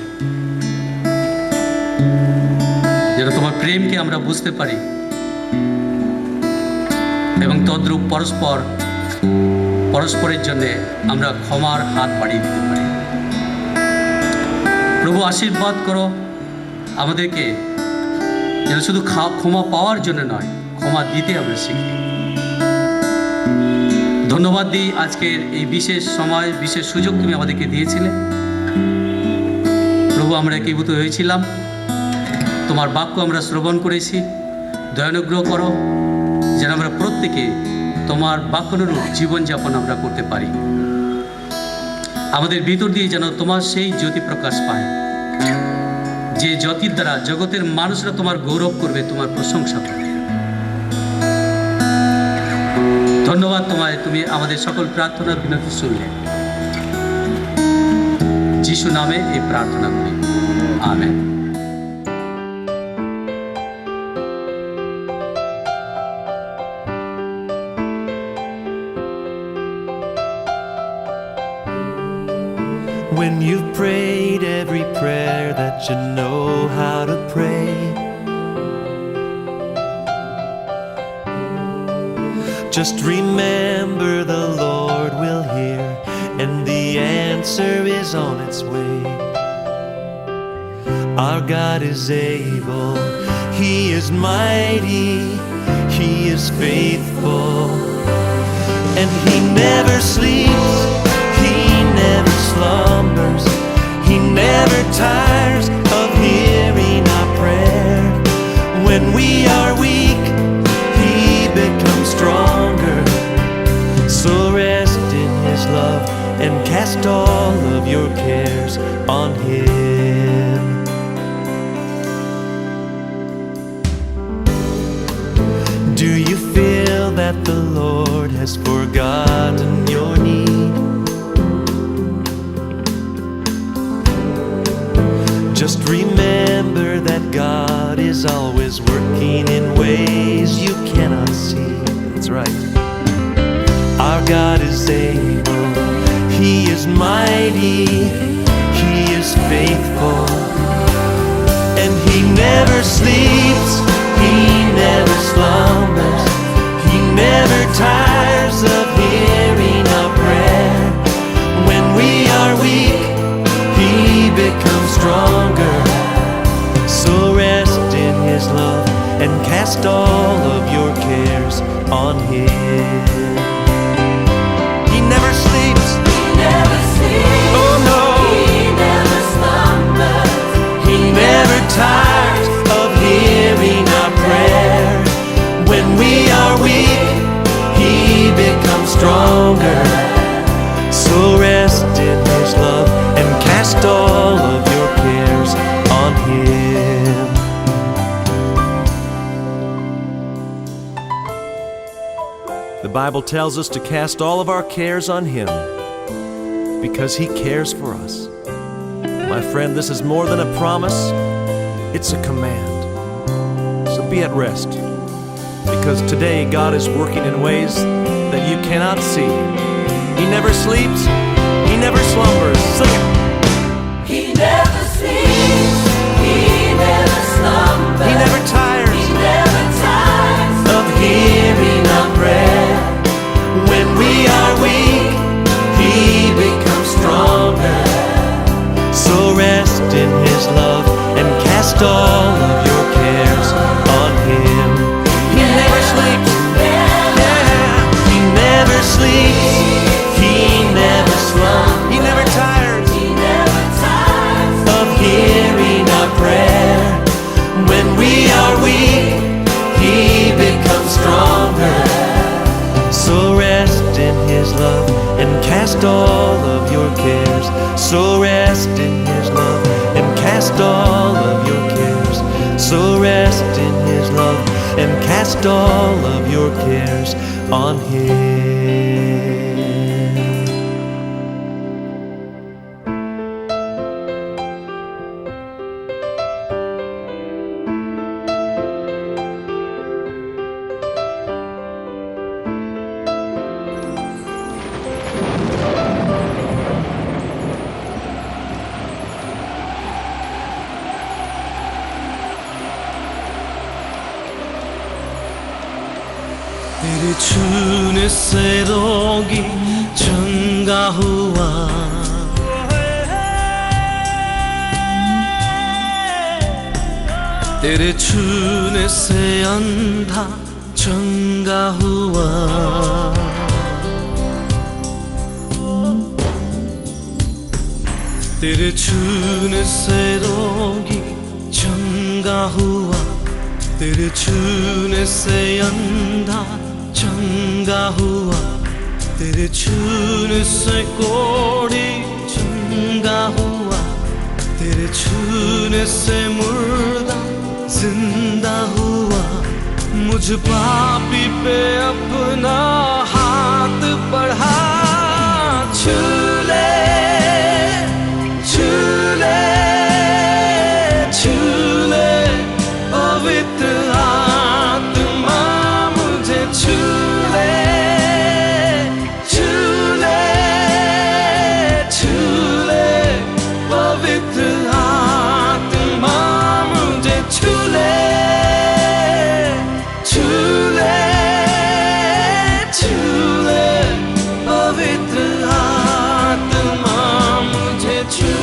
যেন তোমার প্রেমকে আমরা বুঝতে পারি এবং তদ্রূপ পরস্পরের জন্য আমরা ক্ষমার হাত বাড়িয়ে দিতে পারি। প্রভু, আশীর্বাদ করো আমাদেরকে যেন শুধু ক্ষমা পাওয়ার জন্য নয়, ক্ষমা দিতে আমরা শিখি। ধন্যবাদ দিই আজকের এই বিশেষ সময়, বিশেষ সুযোগ তুমি আমাদেরকে দিয়েছিলে। প্রভু, আমরা একীভূত হয়েছিলাম, তোমার বাক্য আমরা শ্রবণ করেছি। দয়ানুগ্রহ করো যেন আমরা প্রত্যেকে তোমার বাক্যানুরূপ জীবনযাপন আমরা করতে পারি। আমাদের ভিতর দিয়ে যেন তোমার সেই জ্যোতি প্রকাশ পায়, যে জ্যোতির দ্বারা জগতের মানুষরা তোমার গৌরব করবে, তোমার প্রশংসা করবে। ধন্যবাদ তোমায়, তুমি আমাদের সকল প্রার্থনার বিনতি শুনলে। যিশু নামে এই প্রার্থনা করি, amen. When you've prayed every prayer that you know how to pray, just remember the Lord will hear, and the answer is on its way. Our God is able, He is mighty, He is faithful, and He never sleeps, He never slumbers, He never tires of hearing our prayer. When we are weak, He becomes stronger. So rest in His love and cast all of your cares on Him. Do you feel that the Lord has forgotten your need? Just remember that God is always working in ways you cannot see. That's right. Our God is able, He is mighty, He is faithful, and He never sleeps, He never slumbers, He never tires of hearing our prayer. When we are weak, He becomes stronger. So rest in His love and cast all of your cares on Him. He never sleeps. Oh no. He never tires of hearing our prayer. When we are weak, He becomes stronger. So rest in His love and cast all of your cares on Him. The Bible tells us to cast all of our cares on Him because He cares for us. My friend, this is more than a promise, it's a command. So be at rest, because today God is working in ways that you cannot see. He never sleeps, He never slumbers. Sing it. He never sleeps, He never slumbers, He never tires, He never tires of hearing our prayer. When we are weak, He becomes stronger. So rest in His love and cast all of your cares on Him. He never sleeps, yeah. He never sleeps, He never slumbers, He never tires, He never tires of hearing our prayer. When we are weak, He becomes stronger. So rest in His love and cast all of your cares. So rest in His love and cast all of your cares. So rest in His love and cast all of your cares on Him. तेरे छूने से रोगी चंगा हुआ, तेरे छूने से अंधा चंगा हुआ, तेरे छूने से रोगी चंगा हुआ, तेरे छूने से अंधा चंगा हुआ, तेरे छूने से कोढ़ी चंगा हुआ, तेरे छूने से मुर्दा जिंदा हुआ। मुझ पापी पे अपना हाथ बढ़ा, छू ले छू ले छू ले पवित्र आत्मा मुझे छू ले छू ले छू ले पवित्र आत्मा मुझे छू ले छू ले छू ले पवित्र आत्मा मुझे छू।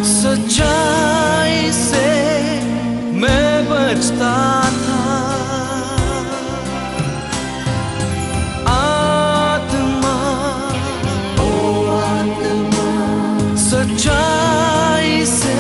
सच्चाई से मैं बचता था, आत्मा सच्चाई से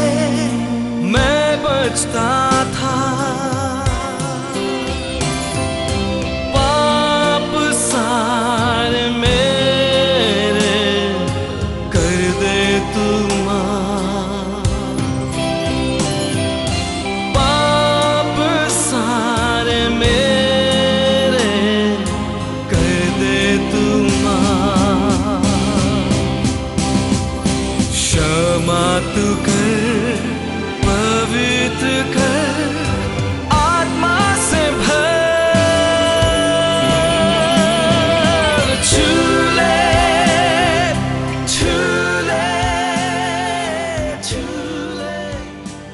पवित्र